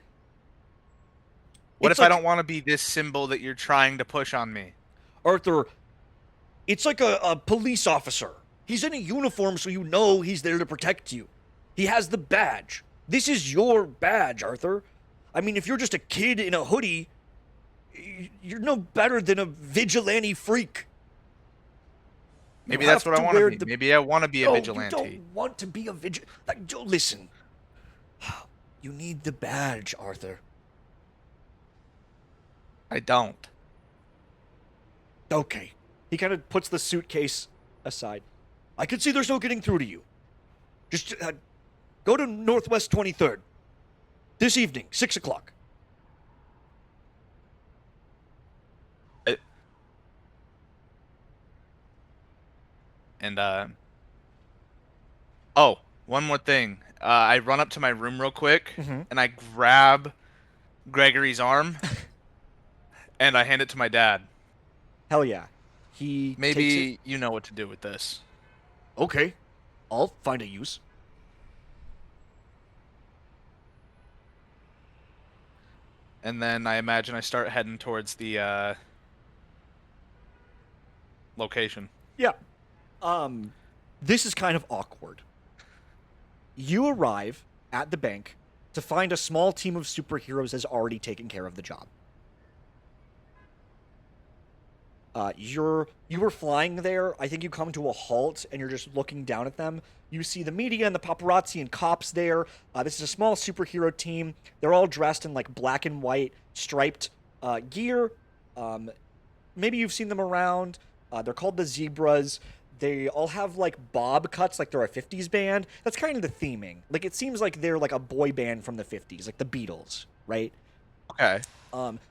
What It's if I like- don't want to be this symbol that you're trying to push on me? Arthur, it's like a police officer. He's in a uniform so you know he's there to protect you. He has the badge. This is your badge, Arthur. I mean, if you're just a kid in a hoodie, you're no better than a vigilante freak. You Maybe that's have what I to want to wear be. the. Maybe I want to be a No, you don't vigilante. want to be a vigil. Like, Joe, listen. You need the badge, Arthur. I don't. Okay. He kind of puts the suitcase aside. I can see there's no getting through to you. Just go to Northwest 23rd. This evening, 6 o'clock. And oh, one more thing. I run up to my room real quick, Mhm. and I grab Gregory's arm, and I hand it to my dad. Hell yeah. He takes it. Maybe you know what to do with this. Okay. I'll find a use. And then I imagine I start heading towards the location. Yeah. This is kind of awkward. You arrive at the bank to find a small team of superheroes has already taken care of the job. You were flying there. I think you come to a halt and you're just looking down at them. You see the media and the paparazzi and cops there. This is a small superhero team. They're all dressed in like black and white striped gear. Maybe you've seen them around. They're called the Zebras. They all have like bob cuts, like they're a 50s band. That's kind of the theming. Like it seems like they're like a boy band from the 50s, like the Beatles, right? Okay.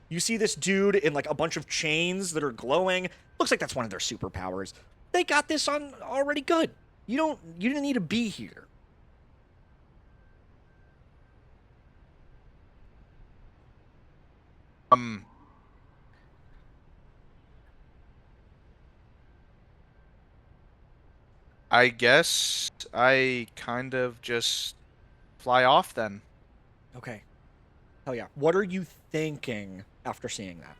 You see this dude in like a bunch of chains that are glowing. Looks like that's one of their superpowers. They got this on already good. You didn't need to be here. Um. I guess I kind of just fly off then. Okay. Hell yeah. What are you thinking after seeing that?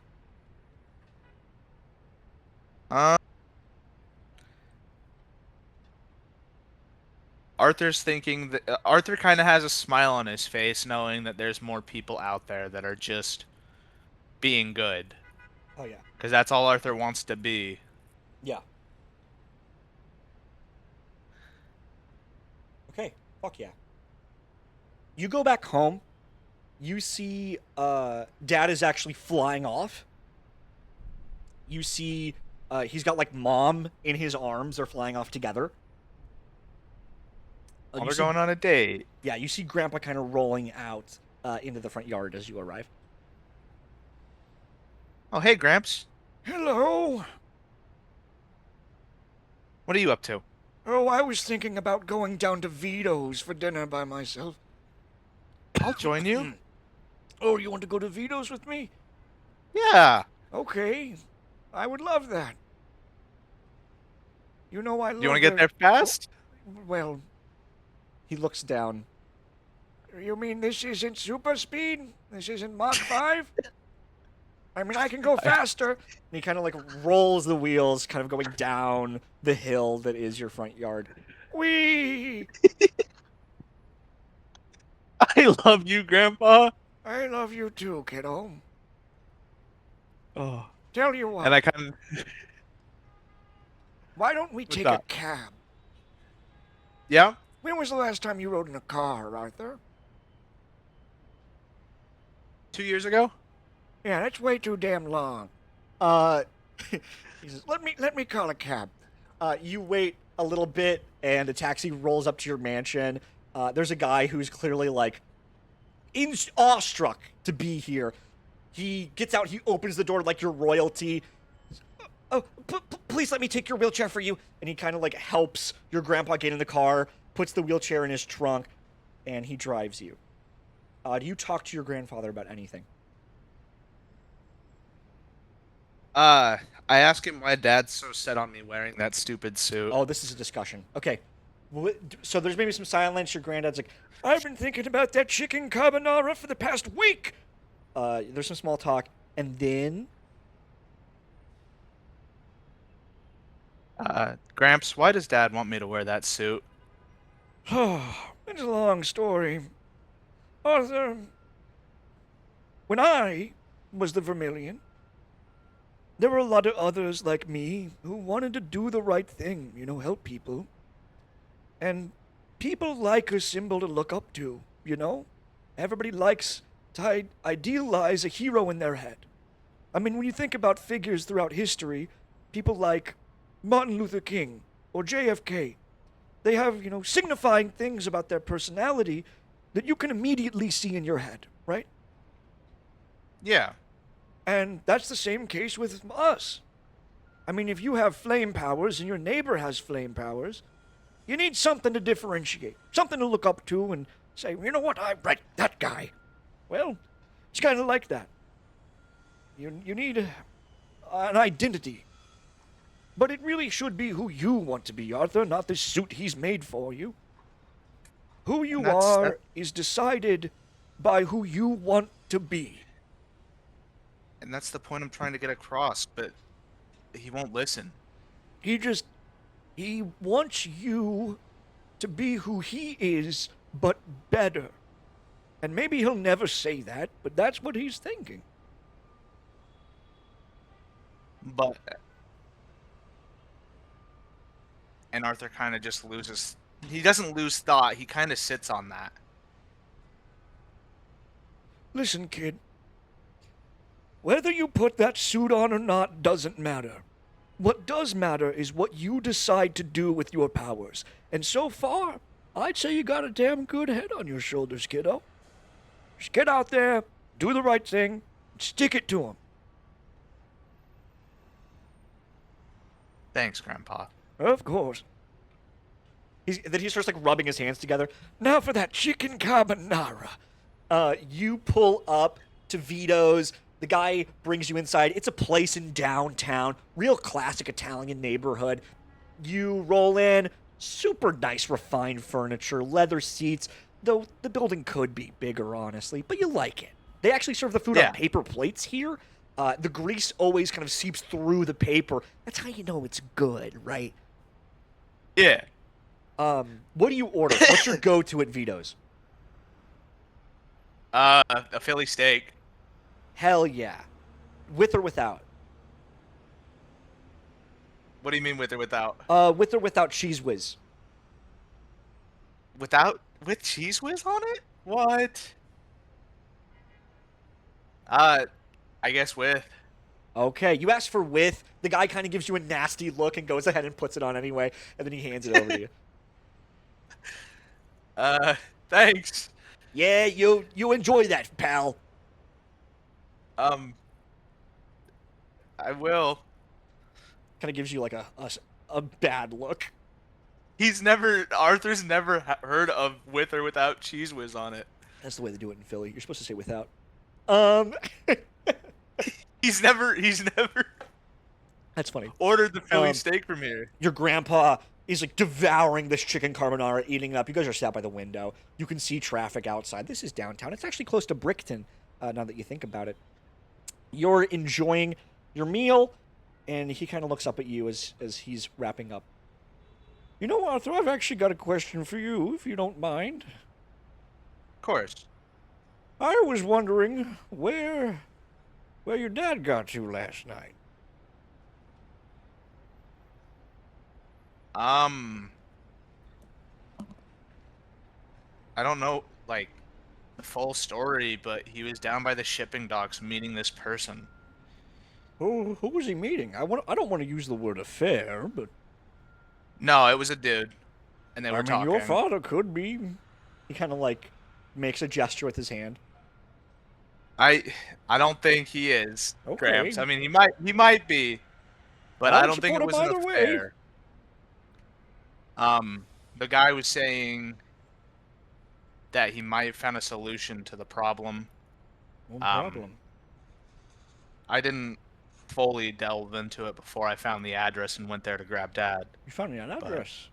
Uh, Arthur's thinking that Arthur kind of has a smile on his face, knowing that there's more people out there that are just being good, Oh yeah. because that's all Arthur wants to be. Yeah. Okay. Fuck yeah. You go back home. You see dad is actually flying off. You see he's got like mom in his arms. They're flying off together. Oh, You they're see, going on a date. yeah, you see grandpa kind of rolling out into the front yard as you arrive. Oh, hey, Gramps. Hello. What are you up to? Oh, I was thinking about going down to Vito's for dinner by myself. I'll join you. Oh, you want to go to Vito's with me? Yeah. Okay. I would love that. You know I love You want to get there fast? Well, he looks down. You mean this isn't super speed? This isn't Mach 5? I mean, I can go faster. And he kind of like rolls the wheels, kind of going down the hill that is your front yard. Whee! I love you, Grandpa. I love you too, kiddo. Oh. Tell you what, And I kind of. why don't we What's take a up? cab? Yeah. When was the last time you rode in a car, Arthur? 2 years ago. Yeah, that's way too damn long. He says, let me call a cab. You wait a little bit, and a taxi rolls up to your mansion. There's a guy who's clearly like awestruck to be here. He gets out. He opens the door like you're royalty. Oh, please let me take your wheelchair for you. And he kind of like helps your grandpa get in the car, puts the wheelchair in his trunk, and he drives you. Do you talk to your grandfather about anything? I asked him why Dad's so set on me wearing that stupid suit. Oh, this is a discussion. Okay. So there's maybe some silence. Your granddad's like, I've been thinking about that chicken carbonara for the past week. There's some small talk. And then, Gramps, why does Dad want me to wear that suit? it's a long story. Arthur, when I was the Vermillion, there were a lot of others like me who wanted to do the right thing, help people. And people like a symbol to look up to. Everybody likes to idealize a hero in their head. I mean, when you think about figures throughout history, people like Martin Luther King or JFK, they have, signifying things about their personality that you can immediately see in your head, right? Yeah. And that's the same case with us. I mean, if you have flame powers and your neighbor has flame powers, you need something to differentiate, something to look up to and say, you know what, I'm right, that guy. Well, it's kind of like that. You need an identity. But it really should be who you want to be, Arthur, not the suit he's made for you. Who you are is decided by who you want to be. And that's the point I'm trying to get across, but he won't listen. He wants you to be who he is, but better. And maybe he'll never say that, but that's what he's thinking. But... And Arthur kind of just loses... He doesn't lose thought, he kind of sits on that. Listen, kid. Whether you put that suit on or not doesn't matter. What does matter is what you decide to do with your powers. And so far, I'd say you got a damn good head on your shoulders, kiddo. Just get out there, do the right thing, and stick it to him. Thanks, Grandpa. Of course. Then he starts like rubbing his hands together. Now for that chicken carbonara. You pull up to Vito's. The guy brings you inside. It's a place in downtown. Real classic Italian neighborhood. You roll in. Super nice refined furniture. Leather seats. Though the building could be bigger, honestly. But you like it. They actually serve the food on paper plates here. The grease always kind of seeps through the paper. That's how you know it's good, right? Yeah. What do you order? What's your go-to at Vito's? A Philly steak. Hell yeah. With or without? What do you mean with or without? With or without cheese whiz? With cheese whiz on it? What? I guess with. Okay, you asked for with. The guy kind of gives you a nasty look and goes ahead and puts it on anyway, and then he hands it over to you. Thanks. Yeah, you enjoy that, pal. I will. Kind of gives you like a bad look. Arthur's never heard of with or without cheese whiz on it. That's the way they do it in Philly. You're supposed to say without. He's never That's funny. ordered the Philly steak from here. Your grandpa is like devouring this chicken carbonara, eating it up. You guys are sat by the window. You can see traffic outside. This is downtown. It's actually close to Brickton, now that you think about it. You're enjoying your meal, and he kind of looks up at you as he's wrapping up. You know, Arthur, I've actually got a question for you, if you don't mind. Of course. I was wondering where your dad got to last night. I don't know, like, the full story, but he was down by the shipping docks meeting this person. Who was he meeting? I don't want to use the word affair, but No, it was a dude, and they were talking. your father could be. He kind of like makes a gesture with his hand. I don't think he is, Okay. Gramps. I mean, he might be, but I don't think it was an either way. affair. The guy was saying that he might have found a solution to the problem. No problem. I didn't fully delve into it before I found the address and went there to grab Dad. You found an address.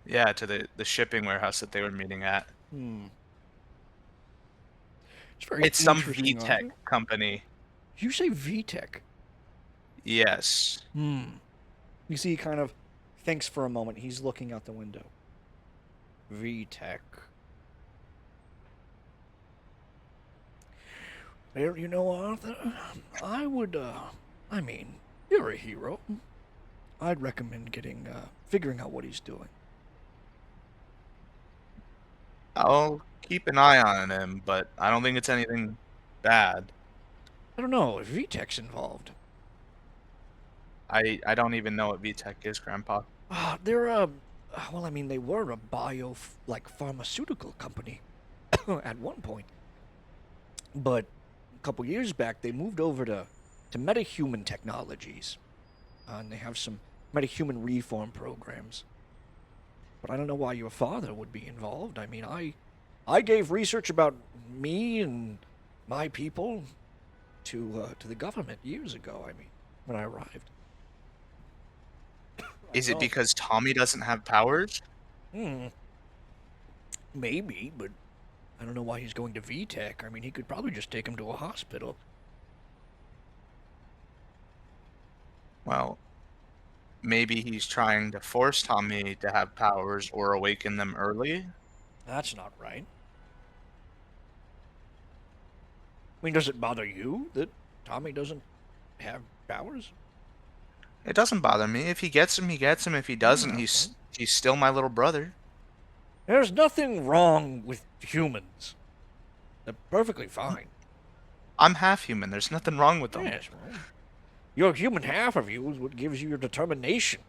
Yeah, to the shipping warehouse that they were meeting at. It's some VTech company. You say VTech? Yes. You see, he kind of thinks for a moment. He's looking out the window. VTech. Well, you know, Arthur, I would, I mean, you're a hero. I'd recommend figuring out what he's doing. I'll keep an eye on him, but I don't think it's anything bad. I don't know if VTech's involved. I don't even know what VTech is, Grandpa. They're well, I mean, they were a pharmaceutical company at one point, but a couple years back they moved over to metahuman technologies, and they have some metahuman reform programs. But I don't know why your father would be involved. I mean, I gave research about me and my people to the government years ago. I mean, when I arrived. Is it because Tommy doesn't have powers? Maybe, but I don't know why he's going to VTech. I mean, he could probably just take him to a hospital. Well, maybe he's trying to force Tommy to have powers or awaken them early. That's not right. I mean, does it bother you that Tommy doesn't have powers? It doesn't bother me. If he gets him, he gets him. If he doesn't, he's still my little brother. There's nothing wrong with humans. They're perfectly fine. I'm half human. There's nothing wrong with them. Yes, well, your human half of you is what gives you your determination.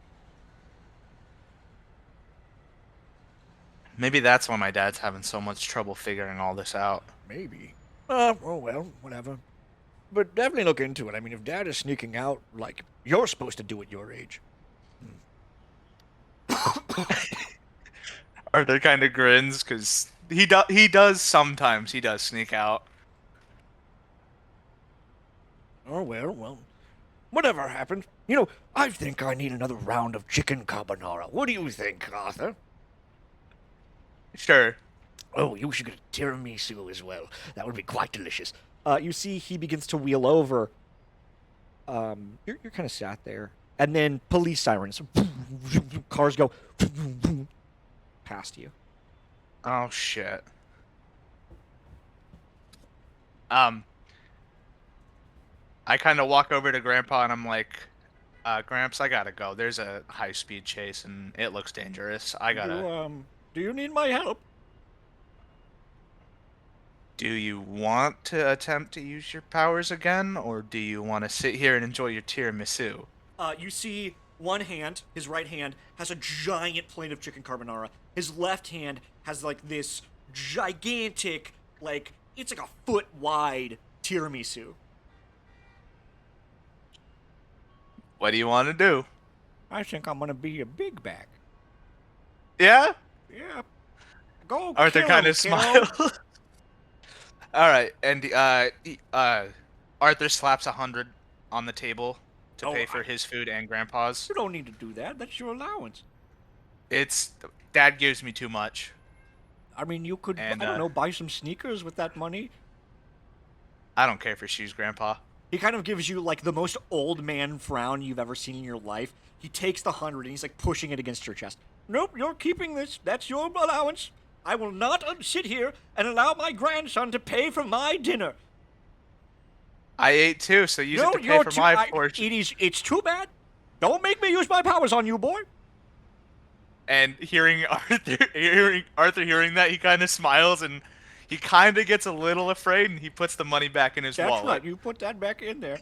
Maybe that's why my dad's having so much trouble figuring all this out. Maybe. Oh well, whatever. But definitely look into it. I mean, if Dad is sneaking out like you're supposed to do at your age. Arthur kind of grins because he does sometimes. He does sneak out. Oh well, whatever happened. You know, I think I need another round of chicken carbonara. What do you think, Arthur? Sure. Oh, you should get a tiramisu as well. That would be quite delicious. You see, he begins to wheel over. You're kind of sat there, and then police sirens. Cars go past you. Oh shit. I kind of walk over to Grandpa and I'm like, Gramps, I gotta go. There's a high-speed chase and it looks dangerous. I gotta. Do you need my help? Do you want to attempt to use your powers again, or do you want to sit here and enjoy your tiramisu? You see one hand, his right hand, has a giant plate of chicken carbonara. His left hand has like this gigantic, like, it's like a foot wide tiramisu. What do you want to do? I think I'm gonna be a big bag. Yeah? Yeah. Go Arthur kill kind him, of smiles. All right, and Arthur slaps 100 on the table to pay for his food and Grandpa's. You don't need to do that. That's your allowance. It's Dad gives me too much. I mean, you could, And, I don't know, buy some sneakers with that money. I don't care for shoes, Grandpa. He kind of gives you, like, the most old man frown you've ever seen in your life. He takes the 100 and he's, like, pushing it against your chest. Nope, you're keeping this. That's your allowance. I will not sit here and allow my grandson to pay for my dinner. I ate too, so use it to pay for my portion. It's too bad. Don't make me use my powers on you, boy. And hearing Arthur hearing that, he kind of smiles and he kind of gets a little afraid, and he puts the money back in his wallet. That's right. You put that back in there.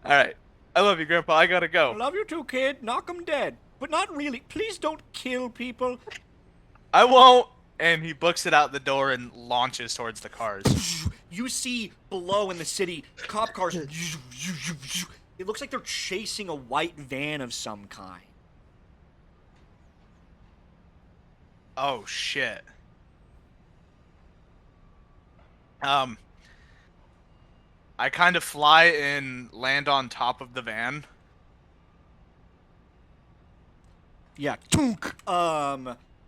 All right. I love you, Grandpa. I gotta go. I love you too, kid. Knock 'em dead. But not really. Please don't kill people. I won't. And he books it out the door and launches towards the cars. You see below in the city, cop cars. It looks like they're chasing a white van of some kind. Oh, shit. I kind of fly and land on top of the van. Yeah.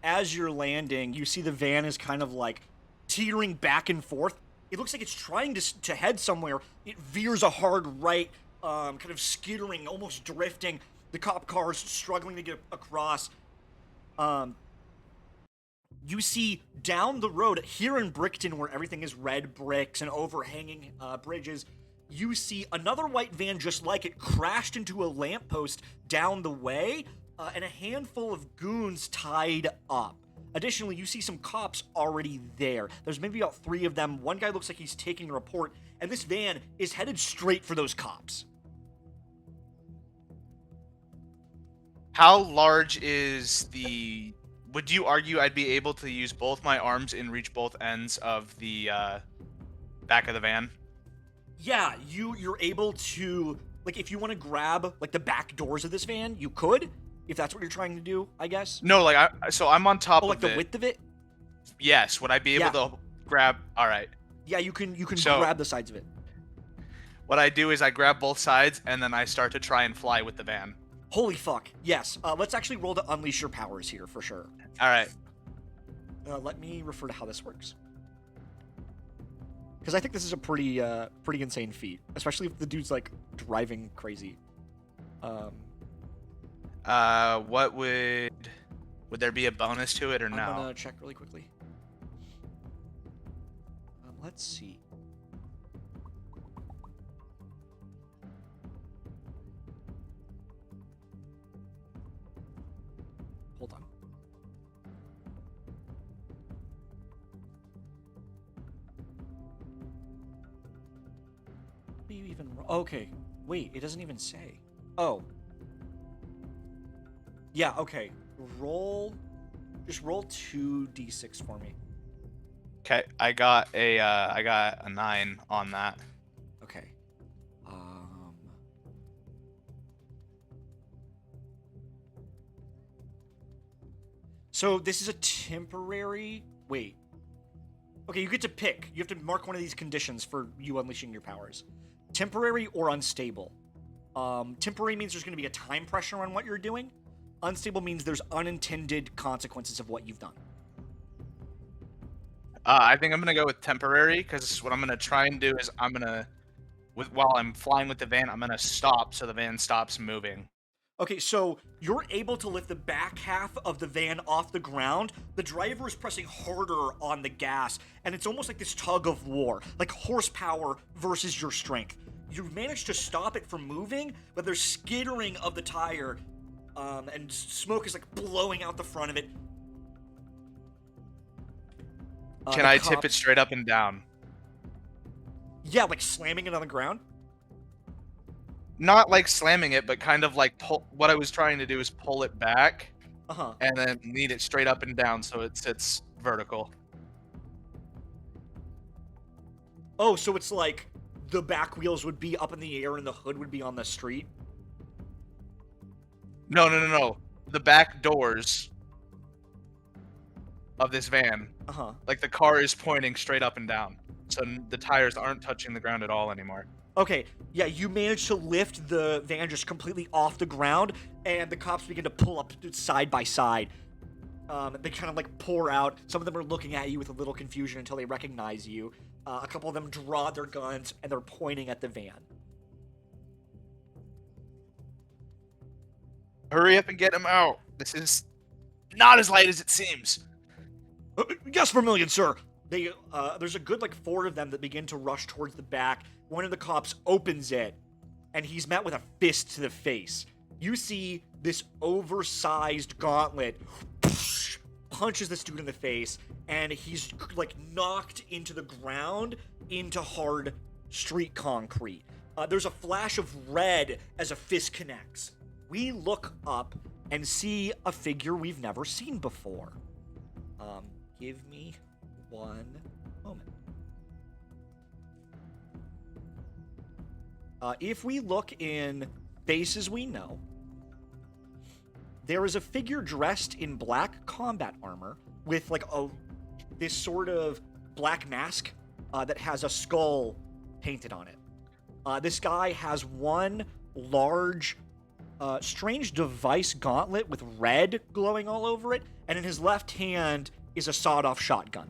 As you're landing, you see the van is kind of like teetering back and forth. It looks like it's trying to head somewhere. It veers a hard right, kind of skittering, almost drifting. The cop cars struggling to get across. you see down the road here in Brickton, where everything is red bricks and overhanging bridges, you see another white van just like it crashed into a lamppost down the way, and a handful of goons tied up. Additionally, you see some cops already there. There's maybe about 3 of them. One guy looks like he's taking a report, and this van is headed straight for those cops. How large is the... Would you argue I'd be able to use both my arms and reach both ends of the back of the van? Yeah, you're able to, like, if you want to grab, like, the back doors of this van, you could, if that's what you're trying to do, I guess. No, like, so I'm on top Oh, like of the it. width of it? Yes, would I be able to grab... Alright. Yeah, you can So- grab the sides of it. What I do is I grab both sides, and then I start to try and fly with the van. Holy fuck. Yes. Let's actually roll to unleash your powers here for sure. Alright. Let me refer to how this works. Because I think this is a pretty insane feat, especially if the dude's like driving crazy. What would there be a bonus to it or no? I'm gonna check really quickly. Let's see. Hold on. What do you even... Okay. Wait, it doesn't even say. Oh. Yeah, okay. Just roll 2d6 for me. Okay, I got a 9 on that. Okay. So this is a temporary... Wait. Okay, you get to pick. You have to mark one of these conditions for you unleashing your powers. Temporary or unstable. Temporary means there's going to be a time pressure on what you're doing. Unstable means there's unintended consequences of what you've done. I think I'm gonna go with temporary, because what I'm gonna try and do is while I'm flying with the van, I'm gonna stop so the van stops moving. Okay, so you're able to lift the back half of the van off the ground. The driver is pressing harder on the gas, and it's almost like this tug of war, like horsepower versus your strength. You've managed to stop it from moving, but there's skittering of the tire, and smoke is like blowing out the front of it. Can I tip it straight up and down? Yeah, like slamming it on the ground? Not like slamming it, but kind of like what I was trying to do is pull it back Uh-huh. and then lead it straight up and down so it sits vertical. Oh, so it's like the back wheels would be up in the air and the hood would be on the street? No. The back doors of this van, Uh-huh. like the car is pointing straight up and down. So the tires aren't touching the ground at all anymore. Okay, yeah, you managed to lift the van just completely off the ground, and the cops begin to pull up side by side. They kind of like pour out. Some of them are looking at you with a little confusion until they recognize you. A couple of them draw their guns, and they're pointing at the van. Hurry up and get him out. This is not as light as it seems. Yes, Vermillion, sir. There's a good like 4 of them that begin to rush towards the back. One of the cops opens it, and he's met with a fist to the face. You see this oversized gauntlet punches this dude in the face, and he's like knocked into the ground into hard street concrete. There's a flash of red as a fist connects. We look up and see a figure we've never seen before. Give me one moment. If we look in faces we know, there is a figure dressed in black combat armor with like this sort of black mask that has a skull painted on it. This guy has one large, strange device gauntlet with red glowing all over it, and in his left hand is a sawed-off shotgun.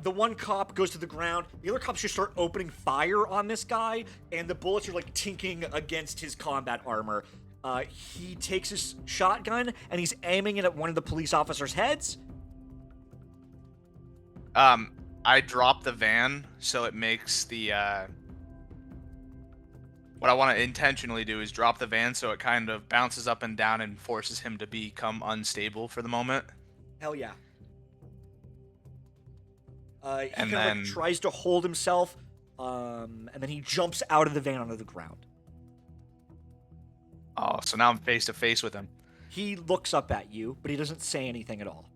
The one cop goes to the ground. The other cops just start opening fire on this guy, and the bullets are like tinking against his combat armor. He takes his shotgun and he's aiming it at one of the police officers' heads. I drop the van so it makes the what I want to intentionally do is drop the van so it kind of bounces up and down and forces him to become unstable for the moment. Hell yeah. He And kind of then- like tries to hold himself, and then he jumps out of the van onto the ground. Oh, so now I'm face to face with him. He looks up at you, but he doesn't say anything at all.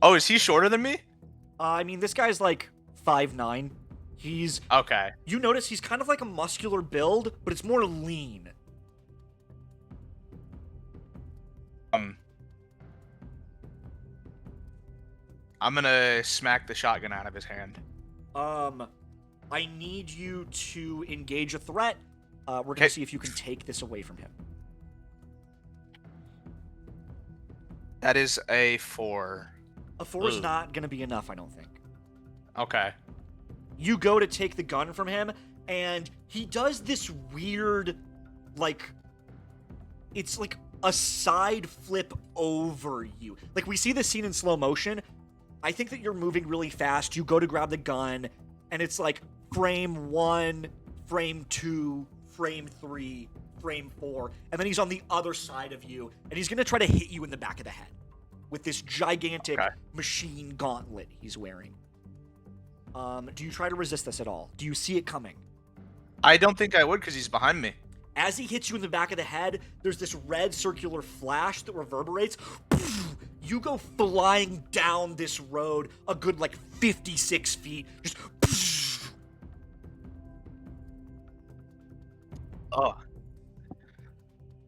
Oh, is he shorter than me? I mean, this guy's like 5'9". He's... Okay. You notice he's kind of like a muscular build, but it's more lean. I'm gonna smack the shotgun out of his hand. I need you to engage a threat. We're gonna Okay. see if you can take this away from him. That is a 4. A 4 is Ugh. not gonna be enough, I don't think. Okay. You go to take the gun from him, and he does this weird, like, it's like a side flip over you. Like, we see this scene in slow motion. I think that you're moving really fast. You go to grab the gun, and it's like frame 1, frame 2, frame 3, frame 4, and then he's on the other side of you, and he's gonna try to hit you in the back of the head with this gigantic Okay. machine gauntlet he's wearing. Do you try to resist this at all? Do you see it coming? I don't think I would because he's behind me. As he hits you in the back of the head, there's this red circular flash that reverberates. You go flying down this road a good like 56 feet. Just Oh.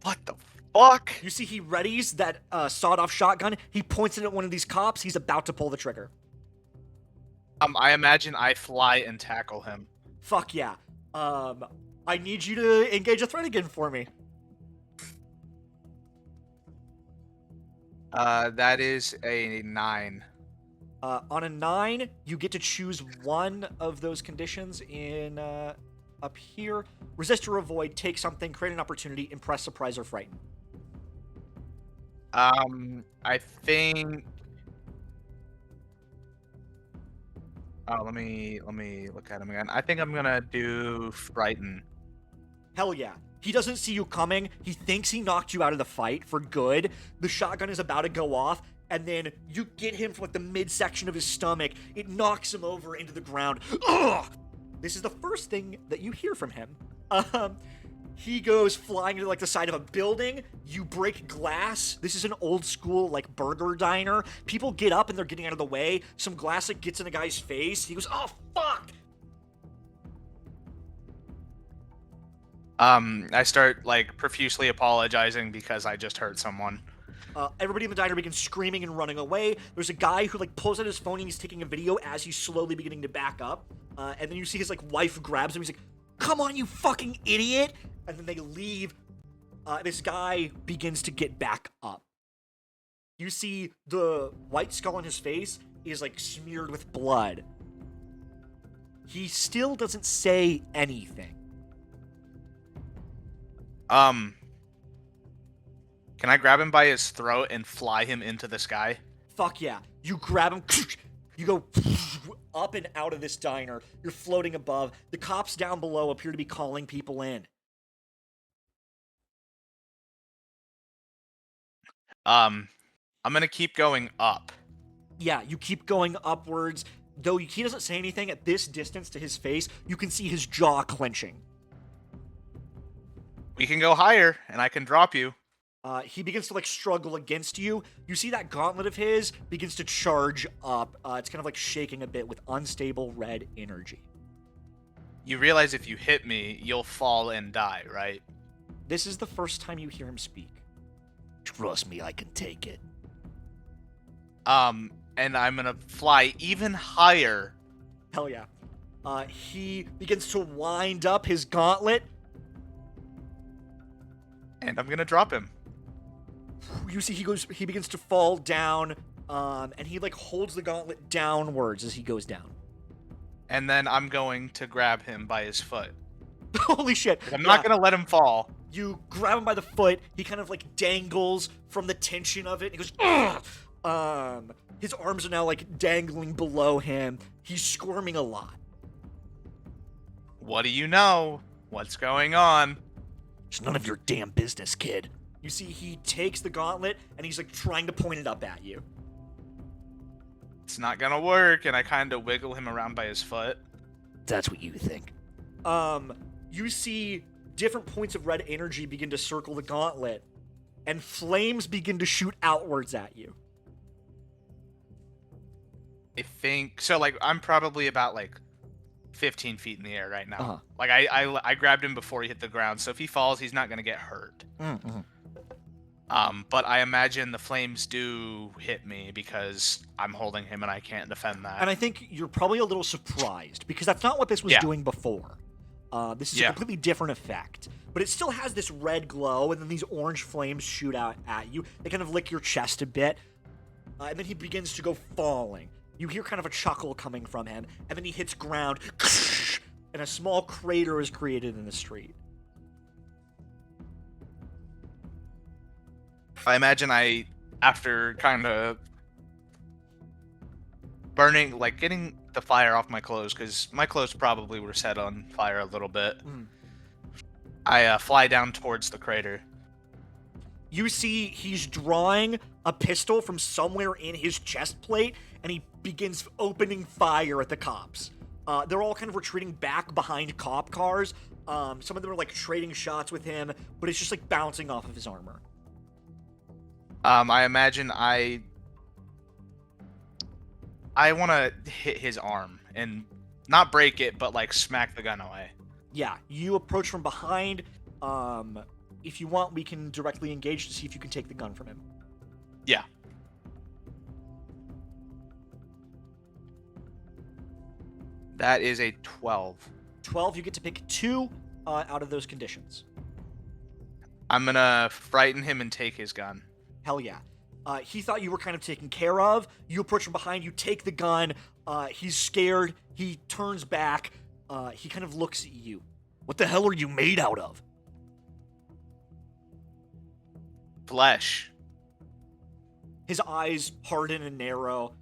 What the fuck? you see he readies that sawed-off shotgun. He points it at one of these cops. He's about to pull the trigger. I imagine I fly and tackle him. Fuck yeah. I need you to engage a threat again for me. That is a 9. On a 9, you get to choose one of those conditions in up here. Resist or avoid, take something, create an opportunity, impress, surprise, or frighten. I think. Oh, let me look at him again. I think I'm gonna do frighten. Hell yeah. He doesn't see you coming. He thinks he knocked you out of the fight for good. The shotgun is about to go off, and then you get him from like the midsection of his stomach. It knocks him over into the ground. Ugh! This is the first thing that you hear from him. He goes flying into like the side of a building. You break glass. This is an old school like burger diner. People get up and they're getting out of the way. Some glass like gets in a guy's face. He goes, "Oh fuck!" I start like profusely apologizing because I just hurt someone. Everybody in the diner begins screaming and running away. There's a guy who like pulls out his phone and he's taking a video as he's slowly beginning to back up. And then you see his like wife grabs him. He's like, "Come on, you fucking idiot!" And then they leave. This guy begins to get back up. You see the white skull on his face is like smeared with blood. He still doesn't say anything. Can I grab him by his throat and fly him into the sky? Fuck yeah. You grab him, you go up and out of this diner. You're floating above. The cops down below appear to be calling people in. I'm gonna keep going up. Yeah, you keep going upwards. Though he doesn't say anything at this distance to his face, you can see his jaw clenching. We can go higher, and I can drop you. He begins to like struggle against you. You see that gauntlet of his begins to charge up. It's kind of like shaking a bit with unstable red energy. You realize if you hit me, you'll fall and die, right? This is the first time you hear him speak. Trust me, I can take it. And I'm gonna fly even higher. Hell yeah. He begins to wind up his gauntlet. And I'm gonna drop him. You see he begins to fall down. And he like holds the gauntlet downwards as he goes down. And then I'm going to grab him by his foot. Holy shit! I'm not gonna let him fall. You grab him by the foot. He kind of like dangles from the tension of it. And he goes, ugh! His arms are now like dangling below him. He's squirming a lot. What do you know? What's going on? It's none of your damn business, kid. You see, he takes the gauntlet and he's like trying to point it up at you. It's not gonna work, and I kind of wiggle him around by his foot. That's what you think. You see different points of red energy begin to circle the gauntlet, and flames begin to shoot outwards at you. I think so. Like I'm probably about like 15 feet in the air right now. Uh-huh. Like I grabbed him before he hit the ground, so if he falls, he's not gonna get hurt. Mm-hmm. But I imagine the flames do hit me because I'm holding him and I can't defend that. And I think you're probably a little surprised because that's not what this was doing before. This is a completely different effect, but it still has this red glow, and then these orange flames shoot out at you. They kind of lick your chest a bit, and then he begins to go falling. You hear kind of a chuckle coming from him, and then he hits ground, and a small crater is created in the street. I imagine after kind of burning, like getting the fire off my clothes, because my clothes probably were set on fire a little bit. I fly down towards the crater. You see he's drawing a pistol from somewhere in his chest plate, and he begins opening fire at the cops. They're all kind of retreating back behind cop cars. Some of them are like trading shots with him, but it's just like bouncing off of his armor. I imagine I want to hit his arm and not break it, but like smack the gun away. Yeah, you approach from behind. If you want, we can directly engage to see if you can take the gun from him. Yeah. That is a 12. 12, you get to pick 2 out of those conditions. I'm gonna frighten him and take his gun. Hell yeah. He thought you were kind of taken care of. You approach from behind, you take the gun. He's scared. He turns back. He kind of looks at you. What the hell are you made out of? Flesh. His eyes harden and narrow.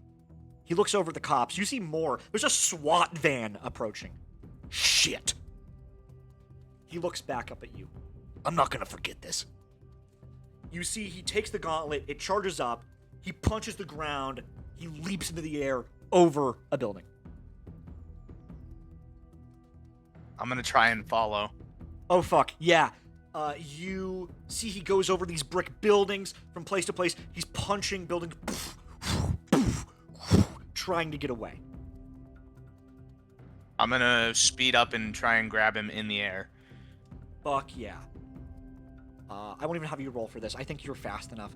He looks over at the cops. You see more. There's a SWAT van approaching. Shit. He looks back up at you. I'm not gonna forget this. You see he takes the gauntlet, it charges up, he punches the ground, he leaps into the air over a building. I'm gonna try and follow. Oh fuck, yeah. You see he goes over these brick buildings from place to place. He's punching buildings, trying to get away. I'm gonna speed up and try and grab him in the air. Fuck yeah. I won't even have you roll for this. I think you're fast enough.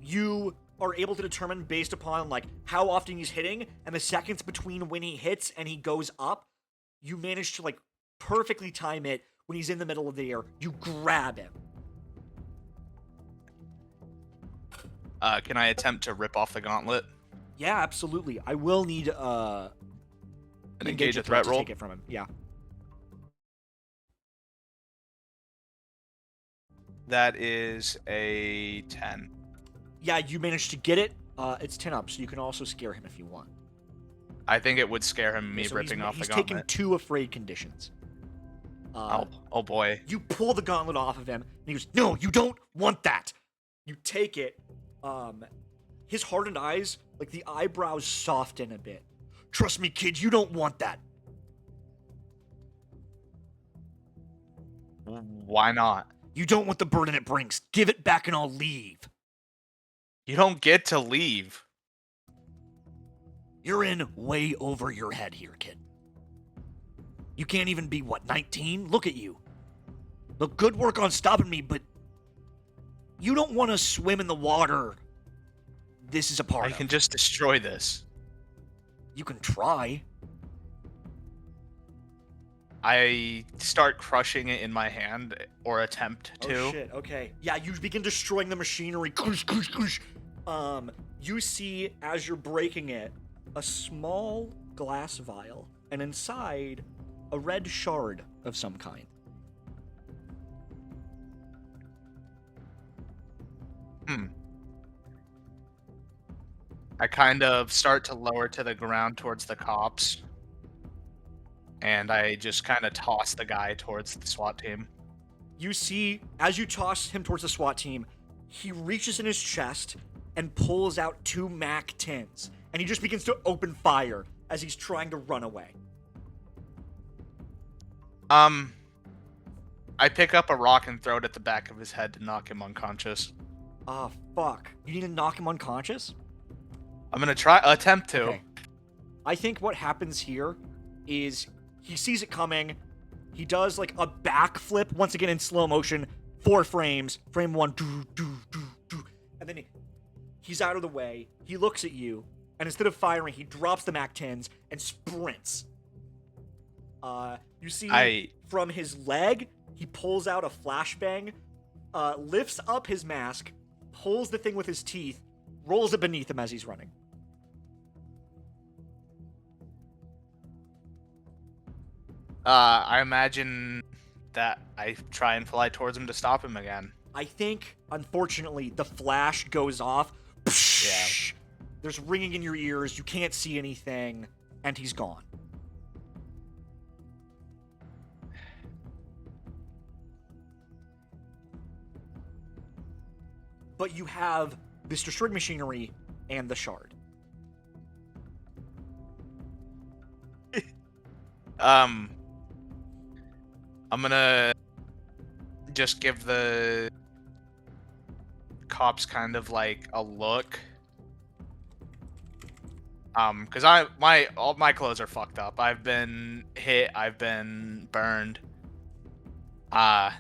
You are able to determine based upon like how often he's hitting and the seconds between when he hits and he goes up. You manage to like perfectly time it when he's in the middle of the air. You grab him. Can I attempt to rip off the gauntlet? Yeah, absolutely. I will need An engage a threat to roll? take it from him. Yeah. That is a 10. Yeah, you managed to get it. It's 10 up, so you can also scare him if you want. I think it would scare him, me So ripping off the he's gauntlet. taking 2 afraid conditions. Oh boy. You pull the gauntlet off of him, and he goes, "No, you don't want that." You take it. His hardened eyes, like the eyebrows soften a bit. Trust me, kid, you don't want that. Why not? You don't want the burden it brings. Give it back and I'll leave. You don't get to leave. You're in way over your head here, kid. You can't even be, 19? Look at you. Look, good work on stopping me, but you don't want to swim in the water this is a part I of. can just destroy this. You can try. I start crushing it in my hand, or attempt to. Oh shit, okay. Yeah, you begin destroying the machinery. You see, as you're breaking it, a small glass vial, and inside, a red shard of some kind. Hmm. I kind of start to lower to the ground towards the cops. And I just kind of toss the guy towards the SWAT team. You see, as you toss him towards the SWAT team, he reaches in his chest and pulls out 2 MAC 10s, and he just begins to open fire as he's trying to run away. I pick up a rock and throw it at the back of his head to knock him unconscious. Ah, fuck. You need to knock him unconscious? I'm gonna attempt to. Okay. I think what happens here is he sees it coming. He does like a backflip once again in slow motion, 4 frames. Frame 1, doo, doo, doo, doo. And then he's out of the way. He looks at you, and instead of firing, he drops the MAC 10s and sprints. You see from his leg, he pulls out a flashbang, lifts up his mask, pulls the thing with his teeth, rolls it beneath him as he's running. I imagine that I try and fly towards him to stop him again. I think, unfortunately, the flash goes off. Yeah. There's ringing in your ears, you can't see anything, and he's gone. But you have this destroyed machinery and the shard. I'm gonna just give the cops kind of like a look. Cause all my clothes are fucked up. I've been hit, I've been burned. I'm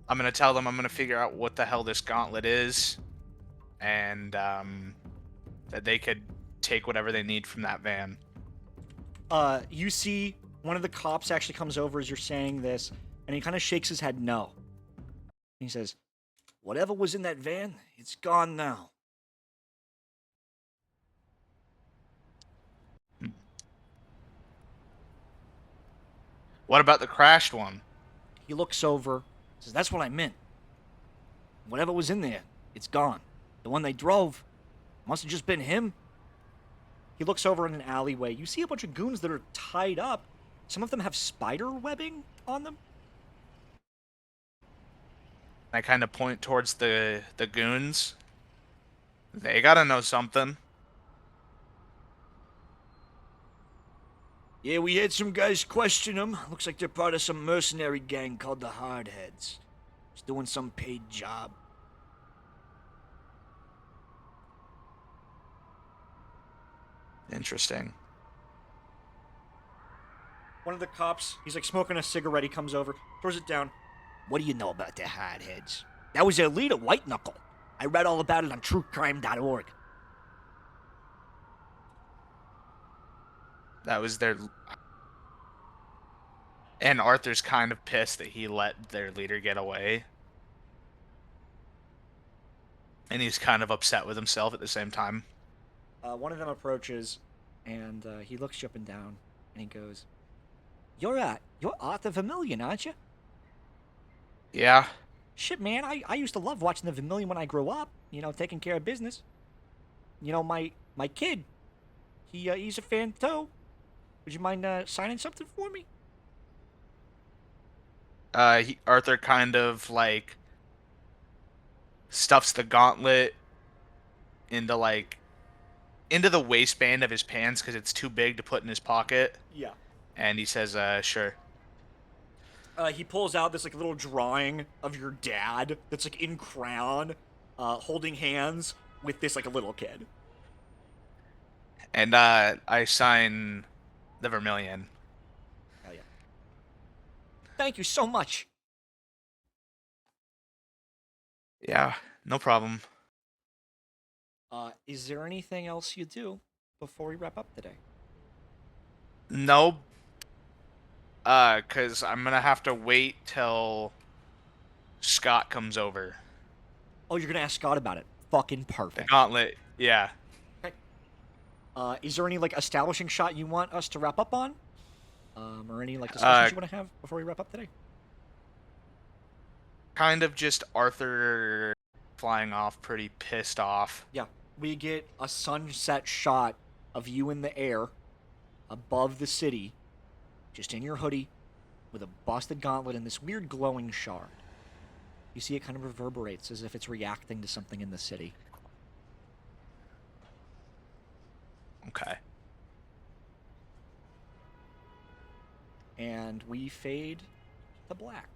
gonna tell them I'm gonna figure out what the hell this gauntlet is, and that they could take whatever they need from that van. You see one of the cops actually comes over as you're saying this, and he kind of shakes his head no. He says, "Whatever was in that van, it's gone now." What about the crashed one? He looks over, says, "That's what I meant. Whatever was in there, it's gone. The one they drove, must have just been him." He looks over in an alleyway. You see a bunch of goons that are tied up. Some of them have spider webbing on them. I kind of point towards the goons. They gotta know something. Yeah, we had some guys question them. Looks like they're part of some mercenary gang called the Hardheads. Just doing some paid job. Interesting. One of the cops, he's like smoking a cigarette. He comes over, throws it down. "What do you know about the Hardheads?" "That was their leader, White Knuckle. I read all about it on truecrime.org. That was their... And Arthur's kind of pissed that he let their leader get away. And he's kind of upset with himself at the same time. One of them approaches, and he looks you up and down, and he goes, You're Arthur Vermillion, aren't you?" Yeah. "Shit, man, I used to love watching the Vermillion when I grew up, taking care of business. My kid, he's a fan too. Would you mind signing something for me?" Arthur kind of, like, stuffs the gauntlet into the waistband of his pants because it's too big to put in his pocket. Yeah. And he says, sure. He pulls out this, like, little drawing of your dad that's, like, in crayon, holding hands with this, like, a little kid. And I sign the Vermillion. Hell yeah. "Thank you so much." Yeah, no problem. Is there anything else you do before we wrap up today? No. Because I'm going to have to wait till Scott comes over. Oh, you're gonna ask Scott about it. fucking The perfect. gauntlet. Yeah. Okay. Is there any like establishing shot you want us to wrap up on? Or any like discussions you want to have before we wrap up today? Kind of just Arthur flying off, pretty pissed off. Yeah, we get a sunset shot of you in the air above the city, just in your hoodie, with a busted gauntlet and this weird glowing shard. You see it kind of reverberates as if it's reacting to something in the city. Okay. And we fade to black.